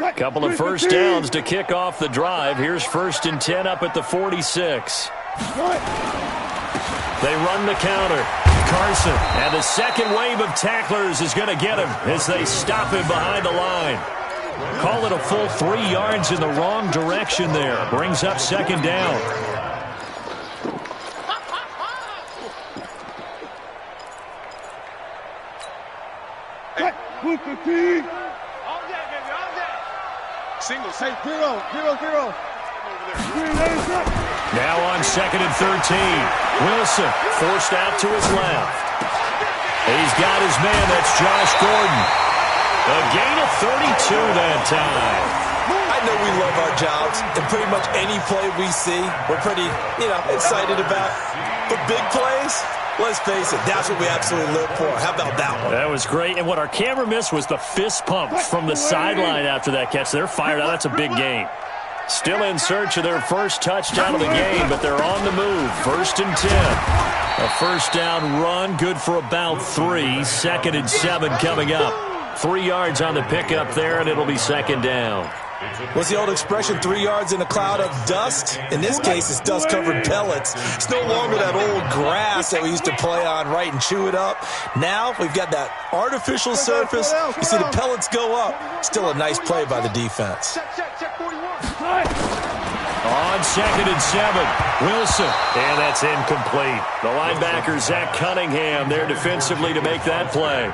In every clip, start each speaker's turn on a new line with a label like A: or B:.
A: A couple of first downs to kick off the drive. Here's 1st and 10 up at the 46. They run the counter. Carson, and the second wave of tacklers is going to get him as they stop him behind the line. Call it a full 3 yards in the wrong direction there. Brings up 2nd down.
B: Single, zero.
A: Now on 2nd and 13. Wilson forced out to his left. He's got his man. That's Josh Gordon. A gain of 32 that time.
C: I know we love our jobs, and pretty much any play we see, we're pretty, excited about. But big plays, let's face it, that's what we absolutely live for. How about that one?
A: That was great. And what our camera missed was the fist pump from the sideline after that catch. They're fired out. That's a big gain. Still in search of their first touchdown of the game, but they're on the move. 1st and 10. A first down run, good for about 3. 2nd and 7 coming up. 3 yards on the pickup there, and it'll be 2nd down.
C: What's the old expression, 3 yards in a cloud of dust? In this case, it's dust-covered pellets. It's no longer that old grass that we used to play on, right, and chew it up. Now we've got that artificial surface. You see the pellets go up. Still a nice play by the defense.
A: On 2nd and 7, Wilson. And that's incomplete. The linebacker, Zach Cunningham, there defensively to make that play.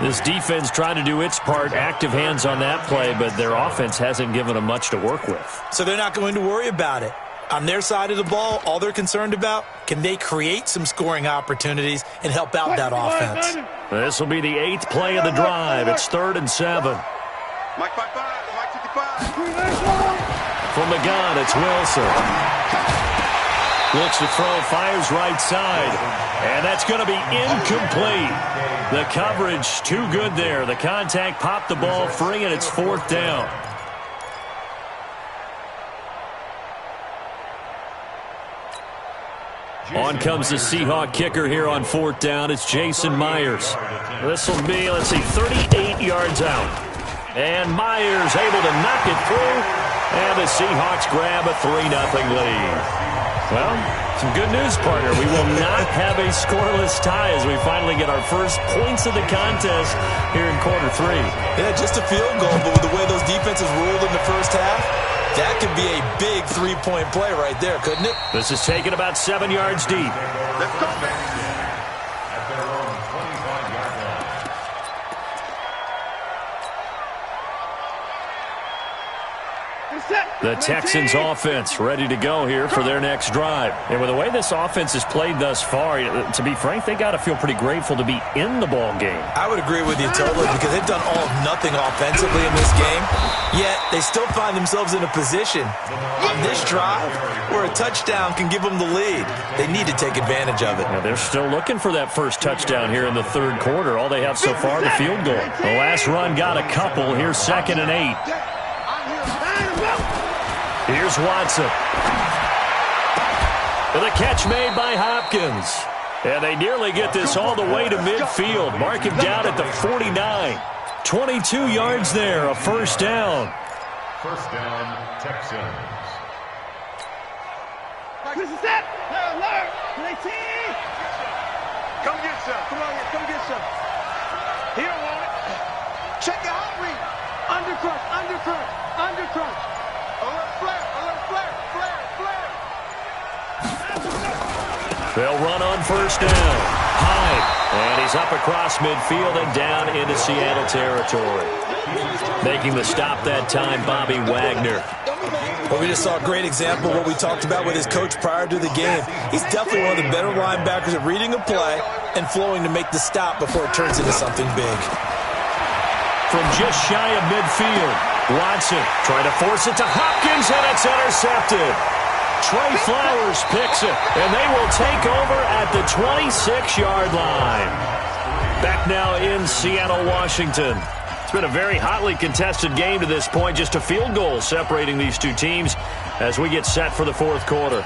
A: This defense trying to do its part, active hands on that play, but their offense hasn't given them much to work with.
C: So they're not going to worry about it. On their side of the ball, all they're concerned about, can they create some scoring opportunities and help out that offense?
A: This will be the 8th play of the drive. It's 3rd and 7.
B: Mike 55, Mike 55.
A: From the gun, it's Wilson. Looks to throw, fires right side. And that's going to be incomplete. The coverage too good there. The contact popped the ball free, and it's 4th down. On comes the Seahawk kicker here on 4th down. It's Jason Myers. This will be, 38 yards out. And Myers able to knock it through. And the Seahawks grab a 3-0 lead. Well, some good news, partner. We will not have a scoreless tie as we finally get our first points of the contest here in quarter 3.
C: Yeah, just a field goal, but with the way those defenses ruled in the first half, that could be a big 3-point play right there, couldn't it?
A: This is taken about 7 yards deep.
B: Let's go, man.
A: The Texans offense ready to go here for their next drive. And with the way this offense has played thus far, to be frank, they got to feel pretty grateful to be in the ball game.
C: I would agree with you totally because they've done all of nothing offensively in this game, yet they still find themselves in a position on this drive where a touchdown can give them the lead. They need to take advantage of it.
A: Now they're still looking for that first touchdown here in the 3rd quarter. All they have so far, the field goal. The last run got a couple. Here's 2nd and 8. Here's Watson. And the catch made by Hopkins. And they nearly get this all the way to midfield. Mark him down at the 49. 22 yards there, a first down.
D: First down, Texans.
B: Come get some. Come on, come get some. He don't want it. Check the hot read. Undercrunch, undercrunch, undercrunch. Alert flare, alert flare, flare, flare.
A: They'll run on first down. Hyde. And he's up across midfield and down into Seattle territory. Making the stop that time, Bobby Wagner.
C: Well, we just saw a great example of what we talked about with his coach prior to the game. He's definitely one of the better linebackers at reading a play and flowing to make the stop before it turns into something big.
A: From just shy of midfield, Watson trying to force it to Hopkins, and it's intercepted. Trey Flowers picks it, and they will take over at the 26-yard line. Back now in Seattle, Washington. It's been a very hotly contested game to this point. Just a field goal separating these two teams as we get set for the 4th quarter.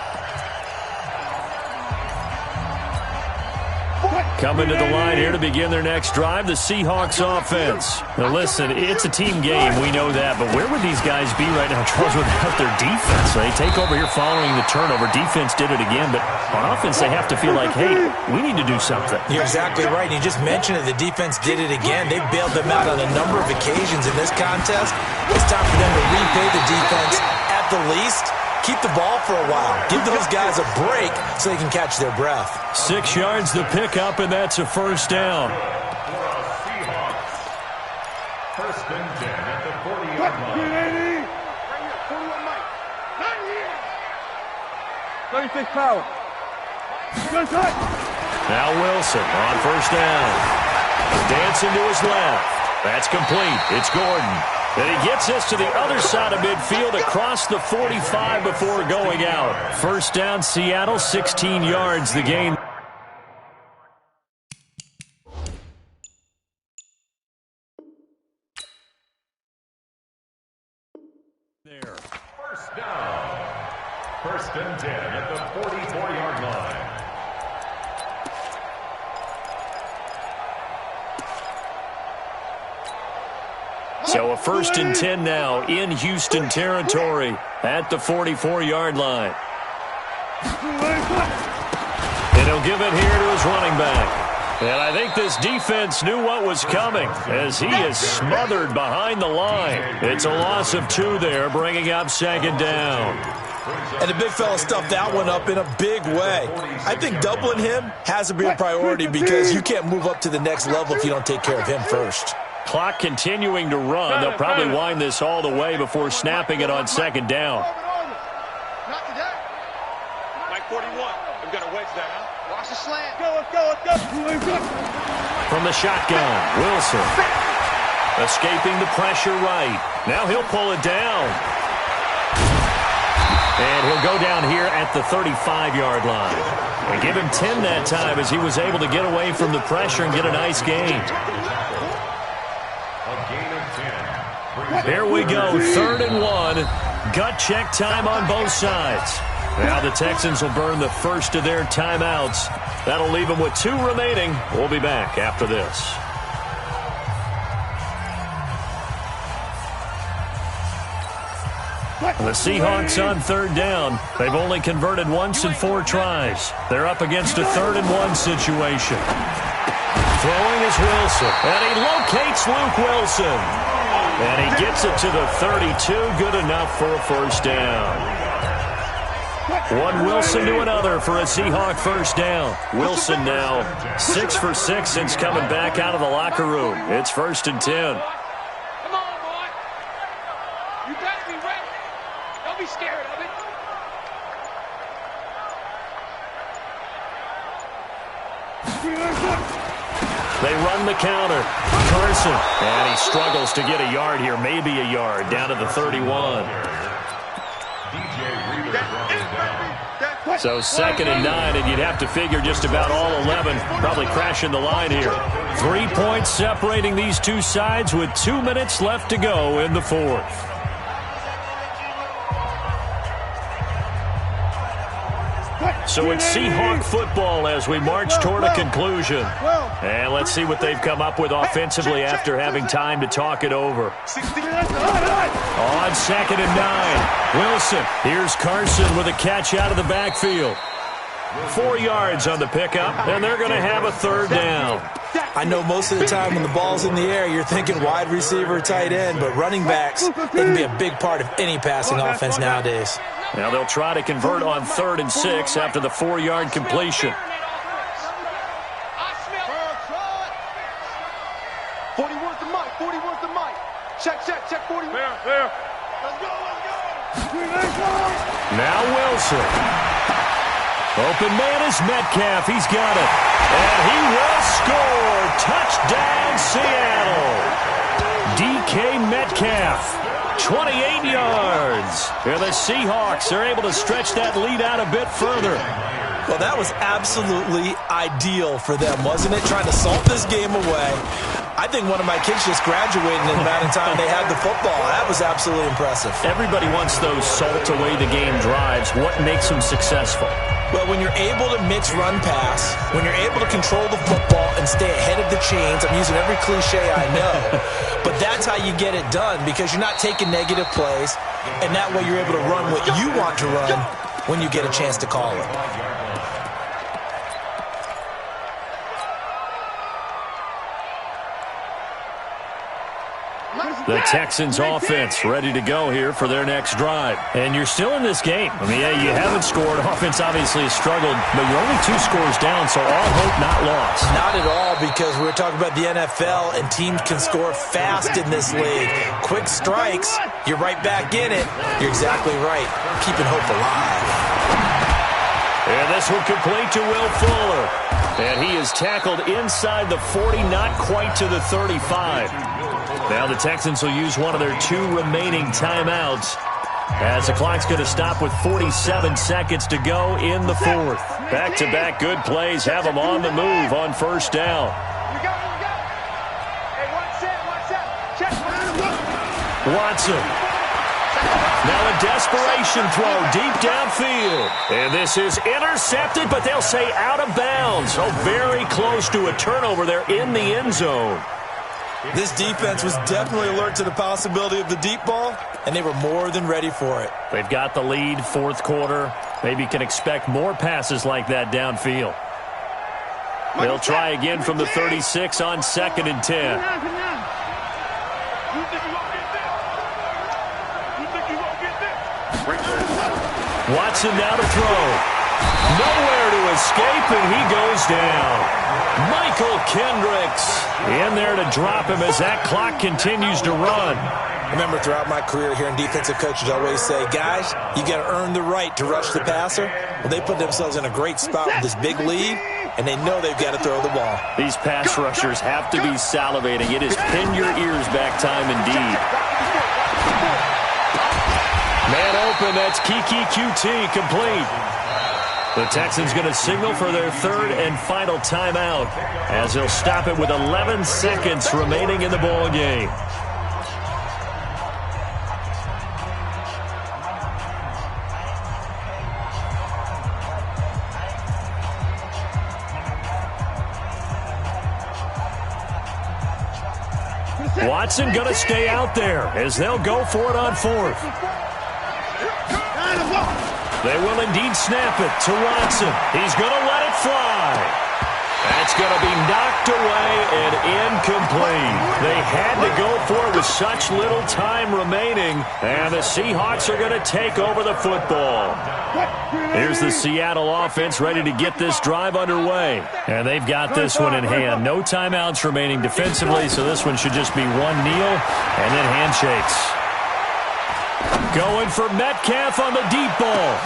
A: coming to the line here to begin their next drive, the Seahawks offense. Now listen, it's a team game, we know that, but where would these guys be right now, Charles, without their defense? They take over here following the turnover. Defense did it again, but on offense they have to feel like, hey, we need to do something.
C: You're exactly right. You just mentioned it. The defense did it again. They bailed them out on a number of occasions in this contest. It's time for them to repay the defense at the least. Keep the ball for a while. Give those guys a break so they can catch their breath.
A: 6 yards the pickup, and that's a first down.
D: First and 10 at the 40-yard line.
B: 36 power.
A: Now Wilson on first down. Dancing to his left. That's complete. It's Gordon. And he gets us to the other side of midfield across the 45 before going out. First down, Seattle, 16 yards the gain. There.
D: First down. First and 10 at the 44-yard line.
A: So a first and 10 now in Houston territory at the 44-yard line. And he'll give it here to his running back. And I think this defense knew what was coming as he is smothered behind the line. It's a loss of 2 there, bringing up second down.
C: And the big fella stuffed that one up in a big way. I think doubling him has to be a priority because you can't move up to the next level if you don't take care of him first.
A: Clock continuing to run. They'll probably wind this all the way before snapping it on second down.
B: Mike 41. We've got a wedge there, huh? Watch the slant. Let's go.
A: From the shotgun, Wilson. Escaping the pressure right. Now he'll pull it down. And he'll go down here at the 35-yard line. And give him 10 that time as he was able to get away from the pressure and get a nice gain. There we go, 3rd and 1. Gut check time on both sides. Now the Texans will burn the first of their timeouts. That'll leave them with 2 remaining. We'll be back after this. The Seahawks on 3rd down. They've only converted once in 4 tries. They're up against a 3rd and 1 situation. Throwing is Wilson, and he locates Luke Wilson. And he gets it to the 32, good enough for a first down. One Wilson to another for a Seahawk first down. Wilson now 6 for 6 since coming back out of the locker room. It's 1st and 10.
B: Come on, boy. You better be ready. Don't be scared of it.
A: They run the counter. Carson. And he struggles to get a yard here. Maybe a yard. Down to the 31. So 2nd and 9, and you'd have to figure just about all 11 probably crashing the line here. 3 points separating these two sides with 2 minutes left to go in the 4th. So it's Seahawk football as we march toward a conclusion. And let's see what they've come up with offensively after having time to talk it over. On 2nd and 9, Wilson. Here's Carson with a catch out of the backfield. 4 yards on the pickup, and they're going to have a 3rd down.
C: I know most of the time when the ball's in the air, you're thinking wide receiver, tight end, but running backs, they can be a big part of any passing offense nowadays.
A: Now they'll try to convert on 3rd and 6 after the 4-yard completion.
B: 40 worth the mic. 40 worth the mic. Check 40. There. Let's go.
A: Now Wilson. Open man is Metcalf. He's got it. And he will score. Touchdown, Seattle. DK Metcalf. 28 yards. And the Seahawks are able to stretch that lead out a bit further.
C: Well, that was absolutely ideal for them, wasn't it? Trying to salt this game away. I think one of my kids just graduated in the amount of time they had the football. That was absolutely impressive.
A: Everybody wants those salt away the game drives. What makes them successful?
C: Well, when you're able to mix run-pass, when you're able to control the football and stay ahead of the chains, I'm using every cliche I know, but that's how you get it done because you're not taking negative plays, and that way you're able to run what you want to run when you get a chance to call it.
A: The Texans offense ready to go here for their next drive. And you're still in this game. I mean, yeah, you haven't scored. Offense obviously has struggled, but you're only 2 scores down, so all hope not lost.
C: Not at all, because we're talking about the NFL, and teams can score fast in this league. Quick strikes, you're right back in it. You're exactly right. Keeping hope alive.
A: And this one complete to Will Fuller. And he is tackled inside the 40, not quite to the 35. Now the Texans will use one of their 2 remaining timeouts as the clock's going to stop with 47 seconds to go in the 4th. Back-to-back good plays have them on the move on first down. Watson. Now a desperation throw deep downfield. And this is intercepted, but they'll say out of bounds. So very close to a turnover there in the end zone.
C: This defense was definitely alert to the possibility of the deep ball, and they were more than ready for it.
A: They've got the lead, 4th quarter. Maybe you can expect more passes like that downfield. They'll try again from the 36 on 2nd and 10. Watson now to throw. Nowhere to escape, and he goes down. Michael Kendricks in there to drop him as that clock continues to run.
C: Remember, throughout my career here in defensive coaches always say, guys, you got to earn the right to rush the passer. Well, they put themselves in a great spot with this big lead, and they know they've got to throw the ball.
A: These pass rushers have to be salivating. It is pin your ears back time indeed. Man open, that's Kiki QT complete. The Texans going to signal for their 3rd and final timeout as they'll stop it with 11 seconds remaining in the ball game. Watson going to stay out there as they'll go for it on 4th. They will indeed snap it to Watson. He's going to let it fly. That's going to be knocked away and incomplete. They had to go for it with such little time remaining, and the Seahawks are going to take over the football. Here's the Seattle offense ready to get this drive underway, and they've got this one in hand. No timeouts remaining defensively, so this one should just be one kneel and then handshakes. Going for Metcalf on the deep ball.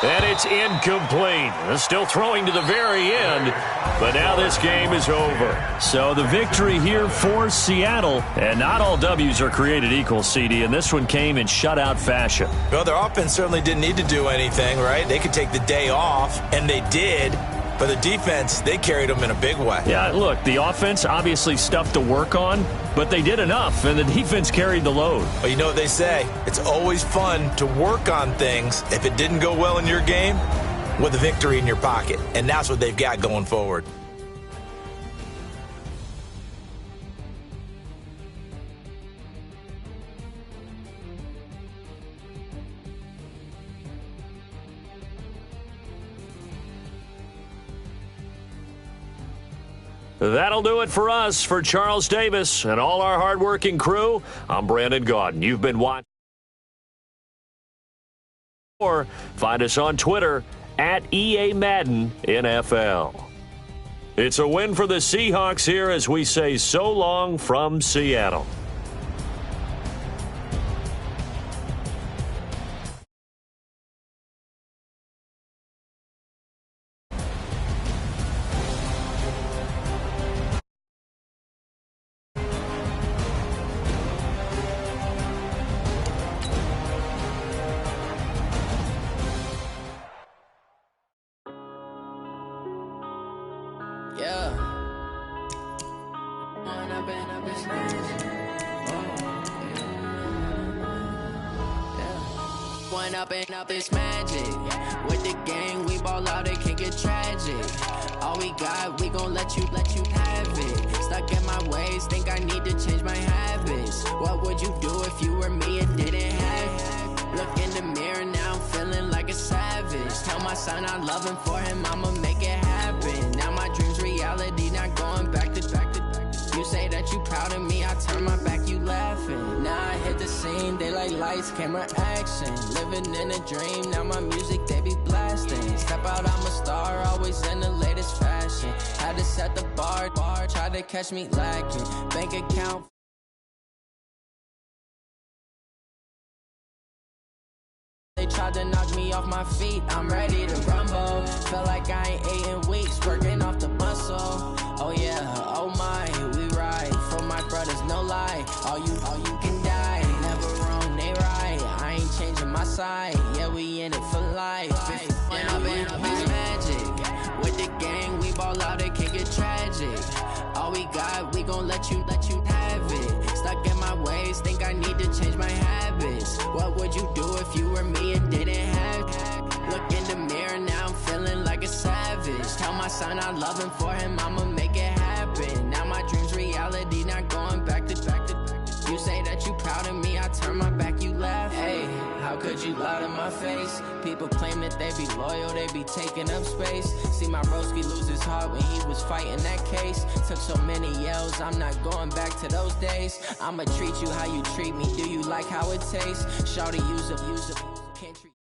A: And it's incomplete. Still throwing to the very end, but now this game is over. So the victory here for Seattle, and not all W's are created equal, CD, and this one came in shutout fashion.
C: Well, their offense certainly didn't need to do anything, right? They could take the day off, and they did. But the defense, they carried them in a big way.
A: Yeah, look, the offense obviously stuff to work on, but they did enough, and the defense carried the load.
C: Well, you know what they say. It's always fun to work on things if it didn't go well in your game with a victory in your pocket. And that's what they've got going forward.
A: That'll do it for us. For Charles Davis and all our hardworking crew, I'm Brandon Gaudin. You've been watching. Or find us on Twitter at EA Madden NFL. It's a win for the Seahawks here as we say so long from Seattle.
E: Growing up and up is magic. With the gang, we ball out, it can get tragic. All we got, we gon' let you have it. Stuck in my ways, think I need to change my habits. What would you do if you were me and didn't have it? Look in the mirror, now I'm feeling like a savage. Tell my son I love him, for him I'ma make it happen. Now my dream's reality, not going back to. You say that you proud of me, I turn my back, you laughing. Now I hit the scene, they like lights, camera, action. Living in a dream, now my music, they be blasting. Step out, I'm a star, always in the latest fashion. Had to set the bar, try to catch me lacking. Bank account. They tried to knock me off my feet, I'm ready to rumble. Feel like I ain't ate in weeks, working off the muscle. Oh yeah, oh my, we ride for my brothers, no lie. All you can die, never wrong, they right. I ain't changing my side, yeah, we in it for life. When I've been up is magic. With the gang, we ball out, it can get tragic. All we got, we gon' let you have it. Stuck in my ways, think I need to change my habits. What would you do if you were me and didn't have it? Look in the mirror, now I'm feeling like a savage. Tell my son I love him, for him I'ma make it happen. Now my dream's reality, not going back to. You say that you proud of me, I turn my back, you laugh. Hey, how could you lie to my face? People claim that they be loyal, they be taking up space. See my broski lose his heart when he was fighting that case. Took so many yells, I'm not going back to those days. I'ma treat you how you treat me, do you like how it tastes? Shawty, use up, can't treat.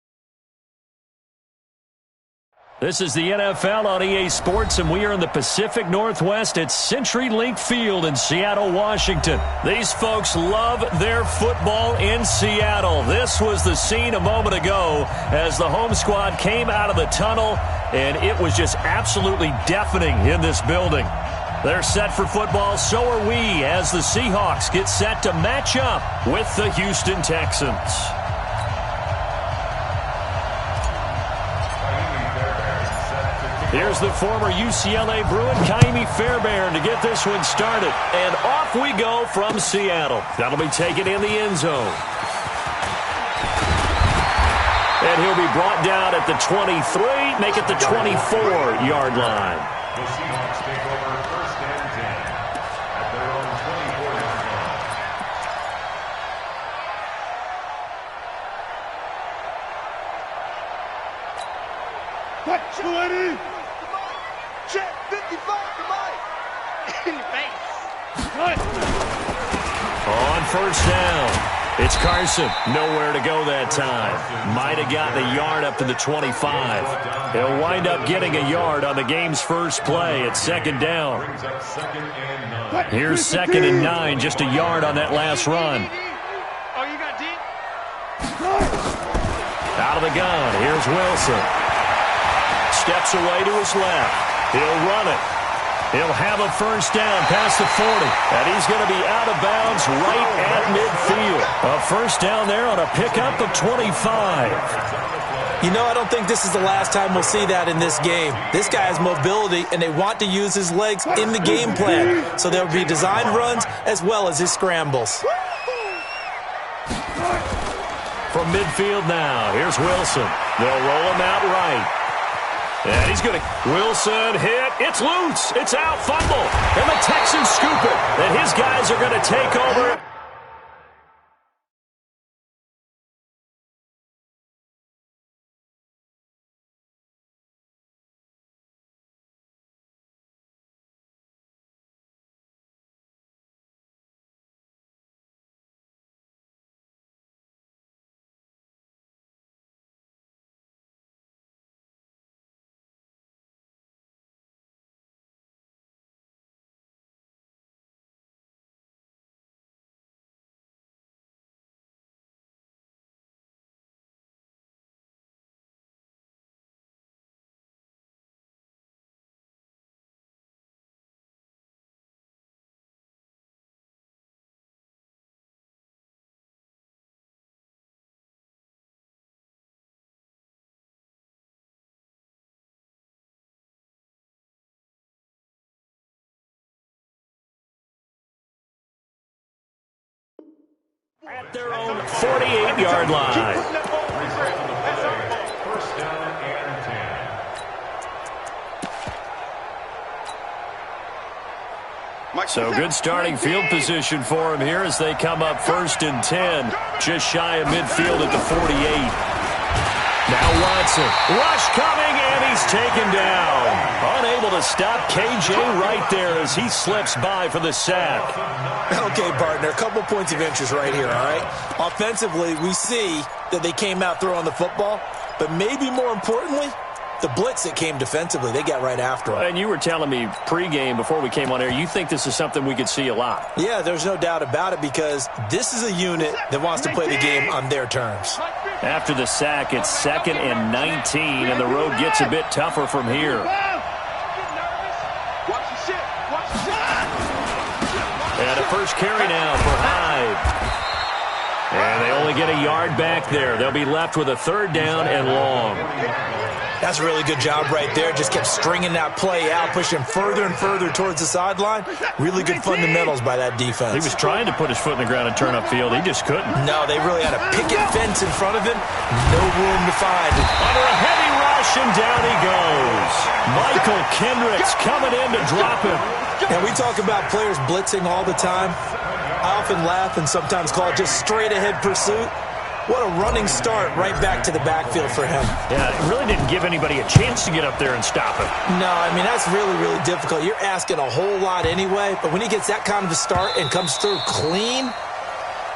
A: This is the NFL on EA Sports, and we are in the Pacific Northwest at CenturyLink Field in Seattle, Washington. These folks love their football in Seattle. This was the scene a moment ago as the home squad came out of the tunnel, and it was just absolutely deafening in this building. They're set for football, so are we, as the Seahawks get set to match up with the Houston Texans. Here's the former UCLA Bruin, Kaimi Fairbairn, to get this one started. And off we go from Seattle. That'll be taken in the end zone. And he'll be brought down at the 23, make it the 24-yard line.
D: The Seahawks take over first and 10 at their own 24-yard line.
B: What? 20! Check 55 to Mike! In your face! What?
A: On first down. It's Carson. Nowhere to go that time. Might have gotten a yard up to the 25. He'll wind up getting a yard on the game's first play at second down. Here's 2nd and 9, just a yard on that last run.
B: Oh, you got deep?
A: Out of the gun, here's Wilson. Steps away to his left. He'll run it. He'll have a first down past the 40. And he's going to be out of bounds right at midfield. A first down there on a pickup of 25.
C: You know, I don't think this is the last time we'll see that in this game. This guy has mobility, and they want to use his legs in the game plan. So there will be designed runs as well as his scrambles.
A: From midfield now, here's Wilson. They'll roll him out right. And he's going to, Wilson hit, it's loose, it's out, fumble, and the Texans scoop it, and his guys are going to take over. At their own 48-yard line.
D: First down and 10.
A: So good starting field position for him here as they come up 1st and 10. Just shy of midfield at the 48. Now Watson. Rush coming, and he's taken down. Unable to stop KJ right there as he slips by for the sack.
C: Okay, partner, a couple points of interest right here, all right? Offensively, we see that they came out throwing the football, but maybe more importantly, the blitz that came defensively, they got right after him.
A: And you were telling me pregame before we came on air, you think this is something we could see a lot.
C: Yeah, there's no doubt about it because this is a unit that wants to play the game on their terms.
A: After the sack, it's 2nd and 19, and the road gets a bit tougher from here. And a first carry now for Hyde. And they only get a yard back there. They'll be left with a 3rd down and long.
C: That's a really good job right there. Just kept stringing that play out, pushing further and further towards the sideline. Really good fundamentals by that defense.
A: He was trying to put his foot in the ground and turn upfield. He just couldn't.
C: No, they really had a picket fence in front of him. No room to find.
A: Under a heavy rush, and down he goes. Michael Kendricks coming in to drop him.
C: And we talk about players blitzing all the time. I often laugh and sometimes call it just straight-ahead pursuit. What a running start right back to the backfield for him.
A: Yeah, it really didn't give anybody a chance to get up there and stop him.
C: No, I mean, that's really, really difficult. You're asking a whole lot anyway, but when he gets that kind of a start and comes through clean,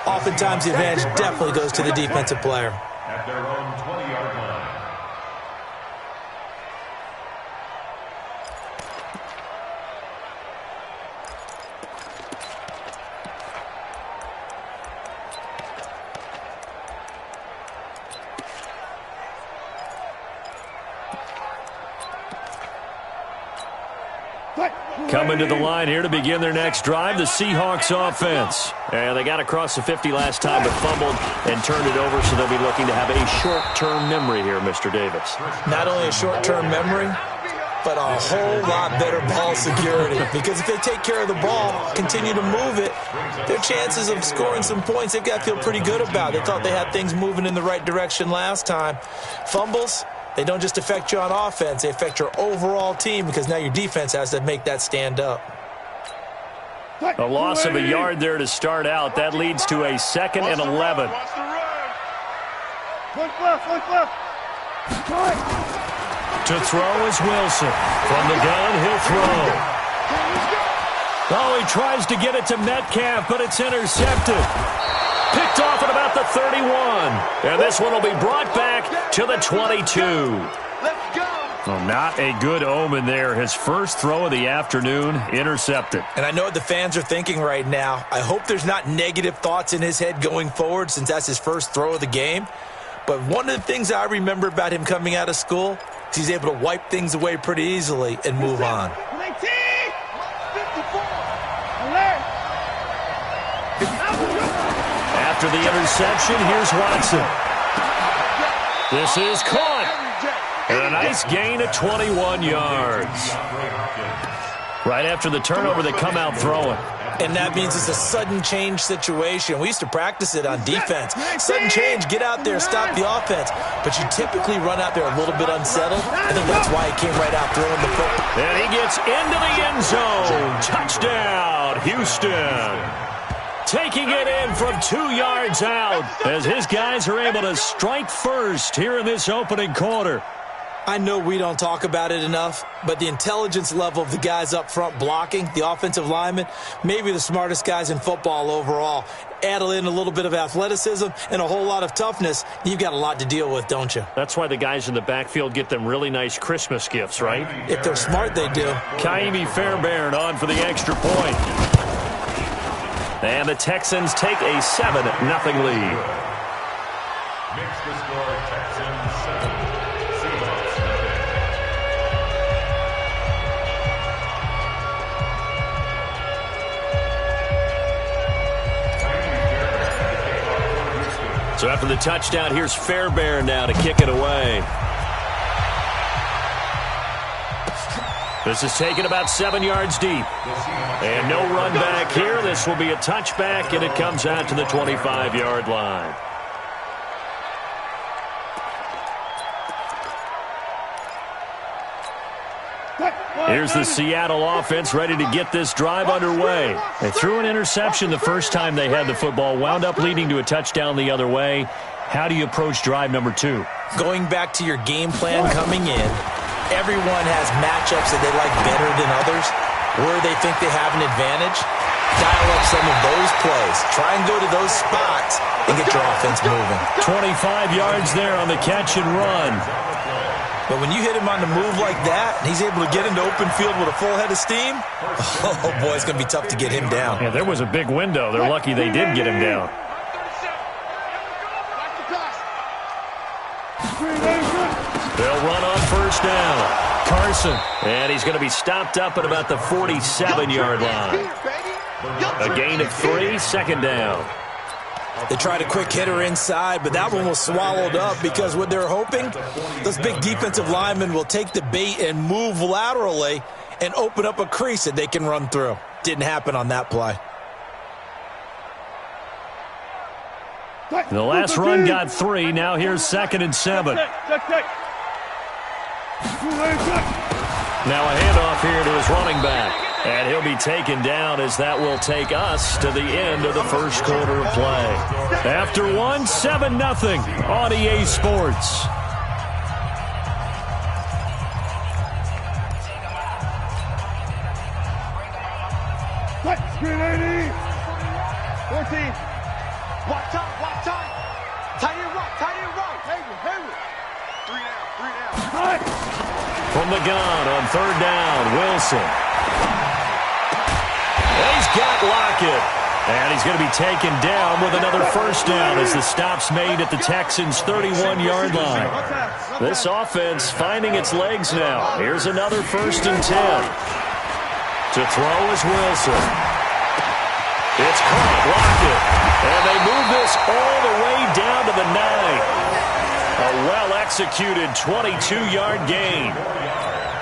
C: oftentimes the advantage definitely goes to the defensive player.
D: At their own 20-yard line.
A: Coming to the line here to begin their next drive, the Seahawks offense. And they got across the 50 last time, but fumbled and turned it over, so they'll be looking to have a short-term memory here, Mr. Davis.
C: Not only a short-term memory, but a whole lot better ball security. Because if they take care of the ball, continue to move it, their chances of scoring some points, they've got to feel pretty good about. They thought they had things moving in the right direction last time. Fumbles, they don't just affect you on offense, they affect your overall team because now your defense has to make that stand up.
A: A loss of a yard there to start out. That leads to a 2nd and 11. To throw is Wilson. From the gun, he'll throw. Oh, he tries to get it to Metcalf, but it's intercepted. Picked off at about the 31. And this one will be brought back to the 22.
B: Let's go.
A: Well, not a good omen there. His first throw of the afternoon, intercepted.
C: And I know what the fans are thinking right now. I hope there's not negative thoughts in his head going forward since that's his first throw of the game. But one of the things I remember about him coming out of school is he's able to wipe things away pretty easily and move on.
A: After the interception, here's Watson. This is caught. And a nice gain of 21 yards. Right after the turnover, they come out throwing.
C: And that means it's a sudden change situation. We used to practice it on defense. Sudden change, get out there, stop the offense. But you typically run out there a little bit unsettled. I think that's why he came right out throwing the football.
A: And he gets into the end zone. Touchdown, Houston. Taking it in from 2 yards out as his guys are able to strike first here in this opening quarter.
C: I know we don't talk about it enough, but the intelligence level of the guys up front blocking, the offensive linemen, maybe the smartest guys in football overall. Add in a little bit of athleticism and a whole lot of toughness, you've got a lot to deal with, don't you?
A: That's why the guys in the backfield get them really nice Christmas gifts, right?
C: If they're smart, they do.
A: Kaimi Fairbairn on for the extra point. And the Texans take a 7-0 lead.
D: Makes the score Texans 7. Seahawks 0.
A: So after the touchdown, here's Fairbairn now to kick it away. This is taken about 7 yards deep. And no run back here. This will be a touchback, and it comes out to the 25-yard line. Here's the Seattle offense ready to get this drive underway. They threw an interception the first time they had the football, wound up leading to a touchdown the other way. How do you approach drive number 2?
C: Going back to your game plan coming in, everyone has matchups that they like better than others, where they think they have an advantage. Dial up some of those plays. Try and go to those spots and get your offense moving.
A: 25 yards there on the catch and run.
C: But when you hit him on the move like that, and he's able to get into open field with a full head of steam, oh, boy, it's going to be tough to get him down.
A: Yeah, there was a big window. They're lucky they did get him down. They'll run on first down. Carson. And he's going to be stopped up at about the 47-yard line. A gain of 3, second down.
C: They tried a quick hitter inside, but that one was swallowed up because what they're hoping, those big defensive linemen will take the bait and move laterally and open up a crease that they can run through. Didn't happen on that play.
A: The last run got 3. Now here's 2nd and 7. Now a handoff here to his running back. And he'll be taken down as that will take us to the end of the first quarter of play. After 1, 7-0 on EA Sports.
B: Screen 80. 14. Watch out. Tight end right. Hayward. 3 down.
A: From the gun on 3rd down, Wilson. He's got Lockett. And he's going to be taken down with another first down as the stop's made at the Texans' 31-yard line. This offense finding its legs now. Here's another 1st and 10. To throw is Wilson. It's caught, Lockett. And they move this all the way down to the 9. A well-executed 22-yard gain.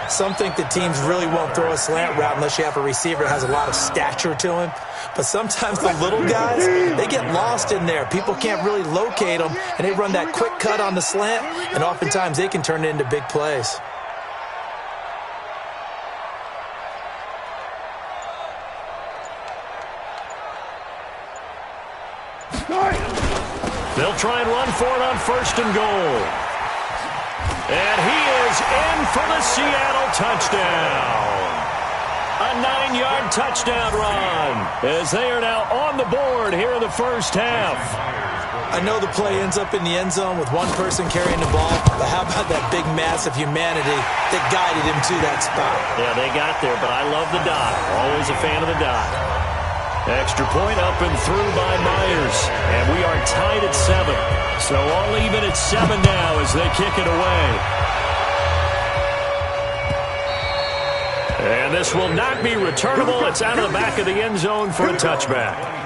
C: Some think the teams really won't throw a slant route unless you have a receiver that has a lot of stature to him. But sometimes the little guys, they get lost in there. People can't really locate them, and they run that quick cut on the slant, and oftentimes they can turn it into big plays.
A: They'll try and run for it on 1st and goal. And he is in for the Seattle touchdown. A 9-yard touchdown run as they are now on the board here in the first half.
C: I know the play ends up in the end zone with one person carrying the ball, but how about that big mass of humanity that guided him to that spot?
A: Yeah, they got there, but I love the dive. Always a fan of the dive. Extra point up and through by Myers. And we are tied at 7. So all even at 7 now as they kick it away. And this will not be returnable. It's out of the back of the end zone for a touchback.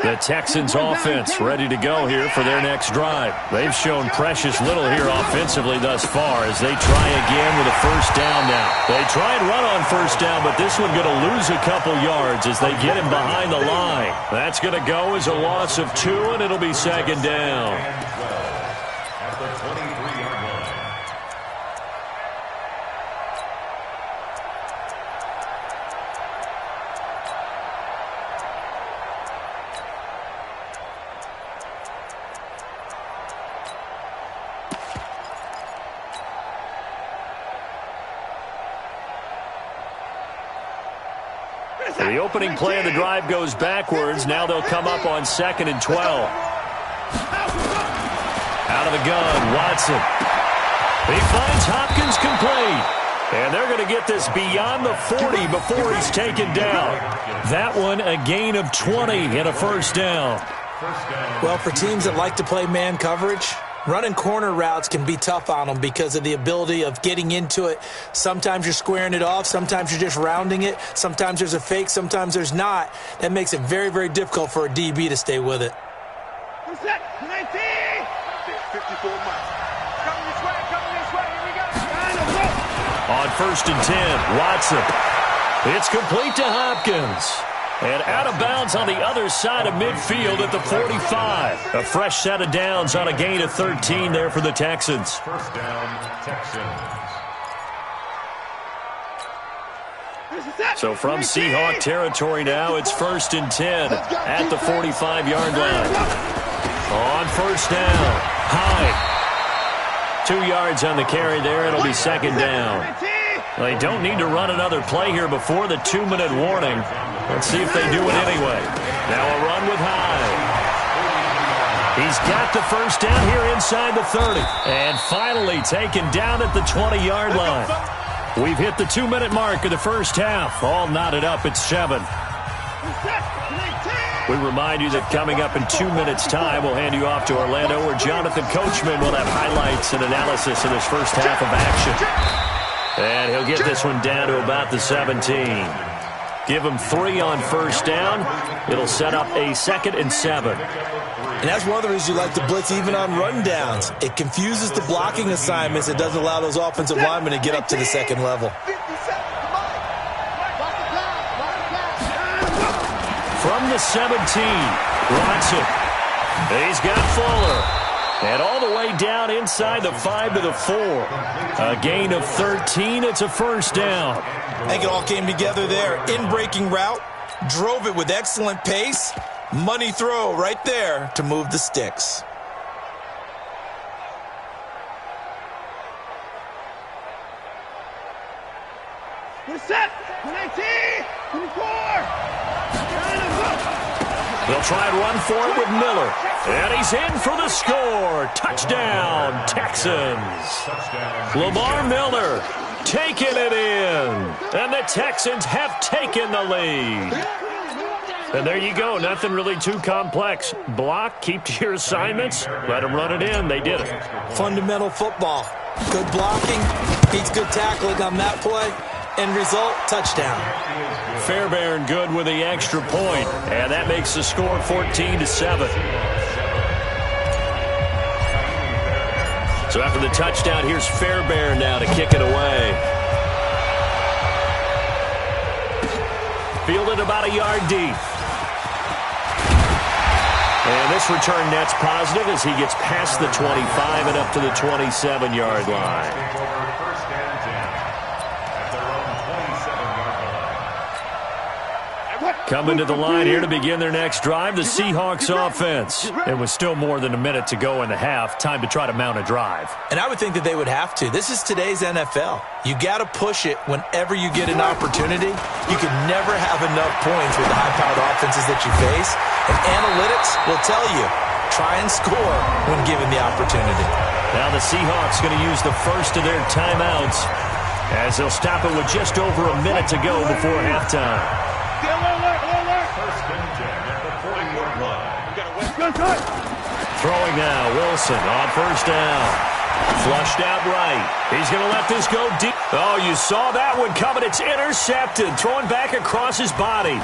A: The Texans offense ready to go here for their next drive. They've shown precious little here offensively thus far as they try again with a first down now. They try and run on first down, but this one going to lose a couple yards as they get him behind the line. That's going to go as a loss of 2, and it'll be 2nd down.
D: At the 23-yard line.
A: The opening play of the drive goes backwards. Now they'll come up on 2nd and 12. Out of the gun, Watson. He finds Hopkins complete. And they're going to get this beyond the 40 before he's taken down. That one a gain of 20 and a first down.
C: Well, for teams that like to play man coverage, running corner routes can be tough on them because of the ability of getting into it. Sometimes you're squaring it off. Sometimes you're just rounding it. Sometimes there's a fake. Sometimes there's not. That makes it very, very difficult for a DB to stay with it.
B: for a month. Coming this way, here we go.
A: On 1st and 10, Watson. It's complete to Hopkins. And out of bounds on the other side of midfield at the 45. A fresh set of downs on a gain of 13 there for the Texans.
D: First down, Texans.
A: So from Seahawk territory now, it's 1st and 10 at the 45-yard line. On 1st down, Hyde. 2 yards on the carry there. It'll be 2nd down. They don't need to run another play here before the 2-minute warning. Let's see if they do it anyway. Now a run with Hyde. He's got the first down here inside the 30. And finally taken down at the 20-yard line. We've hit the 2-minute mark of the first half. All knotted up at 7. We remind you that coming up in 2 minutes' time, we'll hand you off to Orlando, where Jonathan Coachman will have highlights and analysis of this first half of action. And he'll get this one down to about the 17. Give him 3 on first down. It'll set up a 2nd and 7.
C: And that's one of the reasons you like to blitz even on rundowns. It confuses the blocking assignments. It doesn't allow those offensive linemen to get up to the second level.
A: From the 17, Watson. He's got Fuller. And all the way down inside the 5 to the 4. A gain of 13. It's a first down.
C: I think it all came together there. In-breaking route. Drove it with excellent pace. Money throw right there to move the sticks.
B: We're set. 19, 24.
A: They'll try and run for it with Miller. And he's in for the score. Touchdown, Texans. Lamar Miller taking it in. And the Texans have taken the lead. And there you go. Nothing really too complex. Block, keep to your assignments, let them run it in. They did it.
C: Fundamental football. Good blocking, beats good tackling on that play. End result, touchdown.
A: Fairbairn good with the extra point. And that makes the score 14-7. So after the touchdown, here's Fairbairn now to kick it away. Fielded about a yard deep. And this return net's positive as he gets past the 25 and up to the 27-yard line. Coming to the line here to begin their next drive, the Seahawks offense. And with still more than a minute to go in the half, time to try to mount a drive.
C: And I would think that they would have to. This is today's NFL. You got to push it whenever you get an opportunity. You can never have enough points with the high-powered offenses that you face. And analytics will tell you, try and score when given the opportunity.
A: Now the Seahawks going to use the first of their timeouts as they'll stop it with just over a minute to go before halftime. Throwing now, Wilson on first down. Flushed out right. He's going to let this go deep. Oh, you saw that one coming. It's intercepted. Throwing back across his body.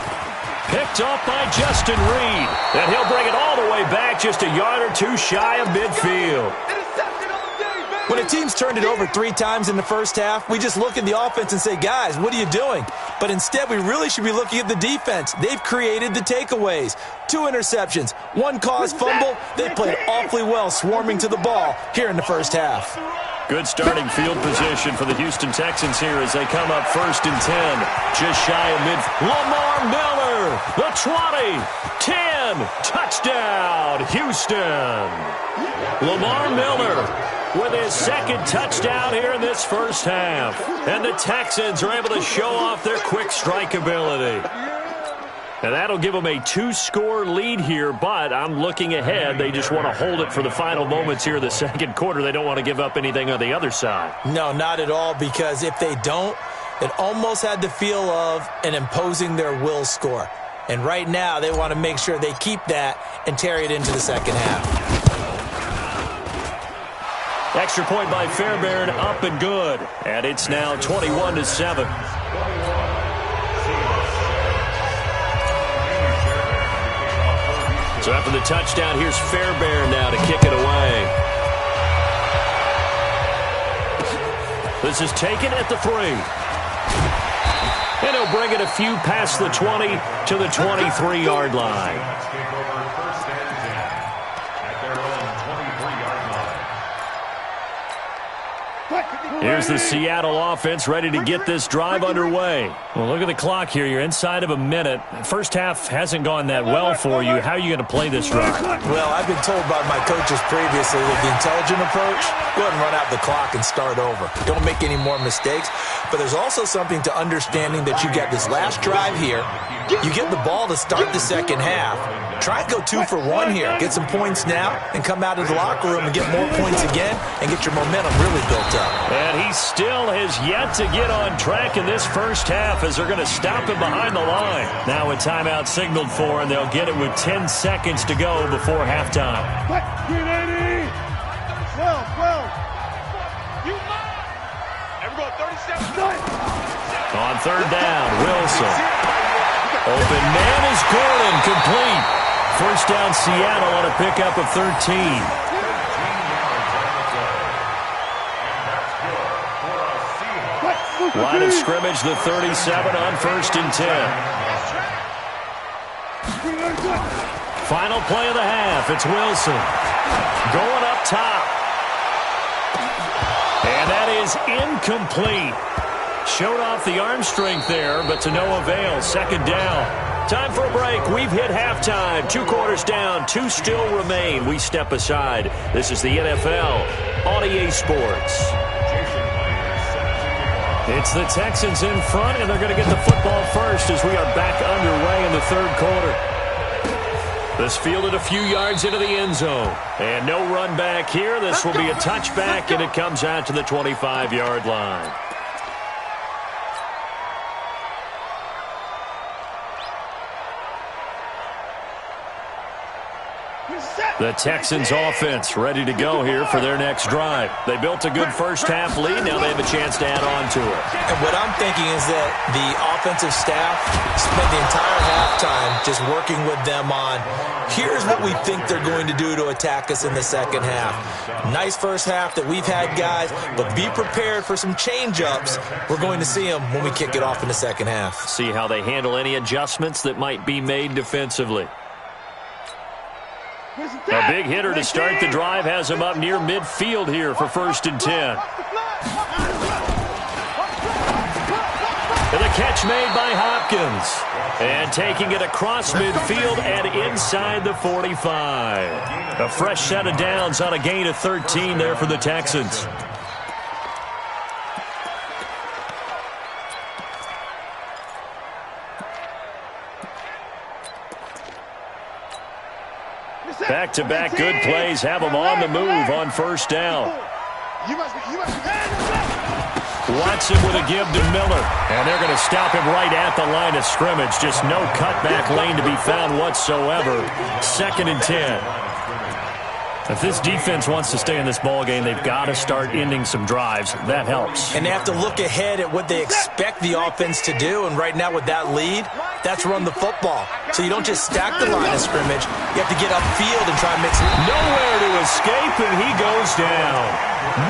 A: Picked off by Justin Reed. And he'll bring it all the way back just a yard or two shy of midfield.
C: When a team's turned it over 3 times in the first half, we just look at the offense and say, guys, what are you doing? But instead, we really should be looking at the defense. They've created the takeaways. 2 interceptions, 1 caused fumble. They played awfully well swarming to the ball here in the first half.
A: Good starting field position for the Houston Texans here as they come up 1st and 10. Just shy of mid. Lamar Miller, the 20, 10, touchdown, Houston. Lamar Miller with his 2nd touchdown here in this first half. And the Texans are able to show off their quick strike ability. And that'll give them a 2-score lead here, but I'm looking ahead. They just want to hold it for the final moments here in the second quarter. They don't want to give up anything on the other side.
C: No, not at all, because if they don't, it almost had the feel of an imposing their will score. And right now, they want to make sure they keep that and carry it into the second half.
A: Extra point by Fairbairn, up and good. And it's now 21-7. So after the touchdown, here's Fairbairn now to kick it away. This is taken at the 3. And he'll bring it a few past the 20 to the 23-yard line.
D: Let's kick over first and 10 at their own 23-yard line.
A: Here's the Seattle offense ready to get this drive underway. Well, look at the clock here. You're inside of a minute. First half hasn't gone that well for you. How are you going to play this drive?
C: Well, I've been told by my coaches previously that the intelligent approach, go ahead and run out the clock and start over. Don't make any more mistakes. But there's also something to understanding that you get this last drive here. You get the ball to start the second half. Try and go 2 for 1 here. Get some points now and come out of the locker room and get more points again and get your momentum really built up.
A: And he still has yet to get on track in this first half as they're going to stop him behind the line. Now a timeout signaled for, and they'll get it with 10 seconds to go before halftime.
B: 12. You everybody 37.
A: On third down, Wilson. Open man is Gordon, complete. First down, Seattle on a pickup of 13. Line of scrimmage, the 37 on first and 10. Final play of the half. It's Wilson going up top. And that is incomplete. Showed off the arm strength there, but to no avail. Second down. Time for a break. We've hit halftime. 2 quarters down. 2 still remain. We step aside. This is the NFL on EA Sports. It's the Texans in front, and they're going to get the football first as we are back underway in the third quarter. This fielded a few yards into the end zone. And no run back here. This will be a touchback, and it comes out to the 25-yard line. The Texans offense ready to go here for their next drive. They built a good first half lead. Now they have a chance to add on to it.
C: And what I'm thinking is that the offensive staff spent the entire halftime just working with them on, here's what we think they're going to do to attack us in the second half. Nice first half that we've had, guys, but be prepared for some change-ups. We're going to see them when we kick it off in the second half.
A: See how they handle any adjustments that might be made defensively. A big hitter to start the drive has him up near midfield here for first and 10. And the catch made by Hopkins. And taking it across midfield and inside the 45. A fresh set of downs on a gain of 13 there for the Texans. Back-to-back good plays have them on the move on first down. Watson with a give to Miller. And they're going to stop him right at the line of scrimmage. Just no cutback lane to be found whatsoever. Second and 10. If this defense wants to stay in this ballgame, they've got to start ending some drives. That helps.
C: And they have to look ahead at what they expect the offense to do. And right now with that lead, that's run the football. So you don't just stack the line of scrimmage. You have to get upfield and try and mix it.
A: Nowhere to escape, and he goes down.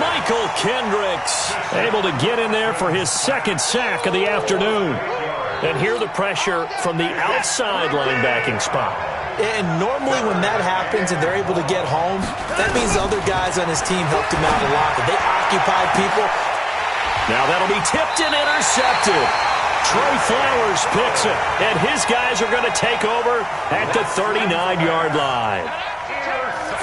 A: Michael Kendricks able to get in there for his second sack of the afternoon. And here the pressure from the outside linebacking spot.
C: And normally when that happens and they're able to get home, that means the other guys on his team helped him out a lot. But they occupied people.
A: Now that'll be tipped and intercepted. Trey Flowers picks it, and his guys are going to take over at the 39-yard line.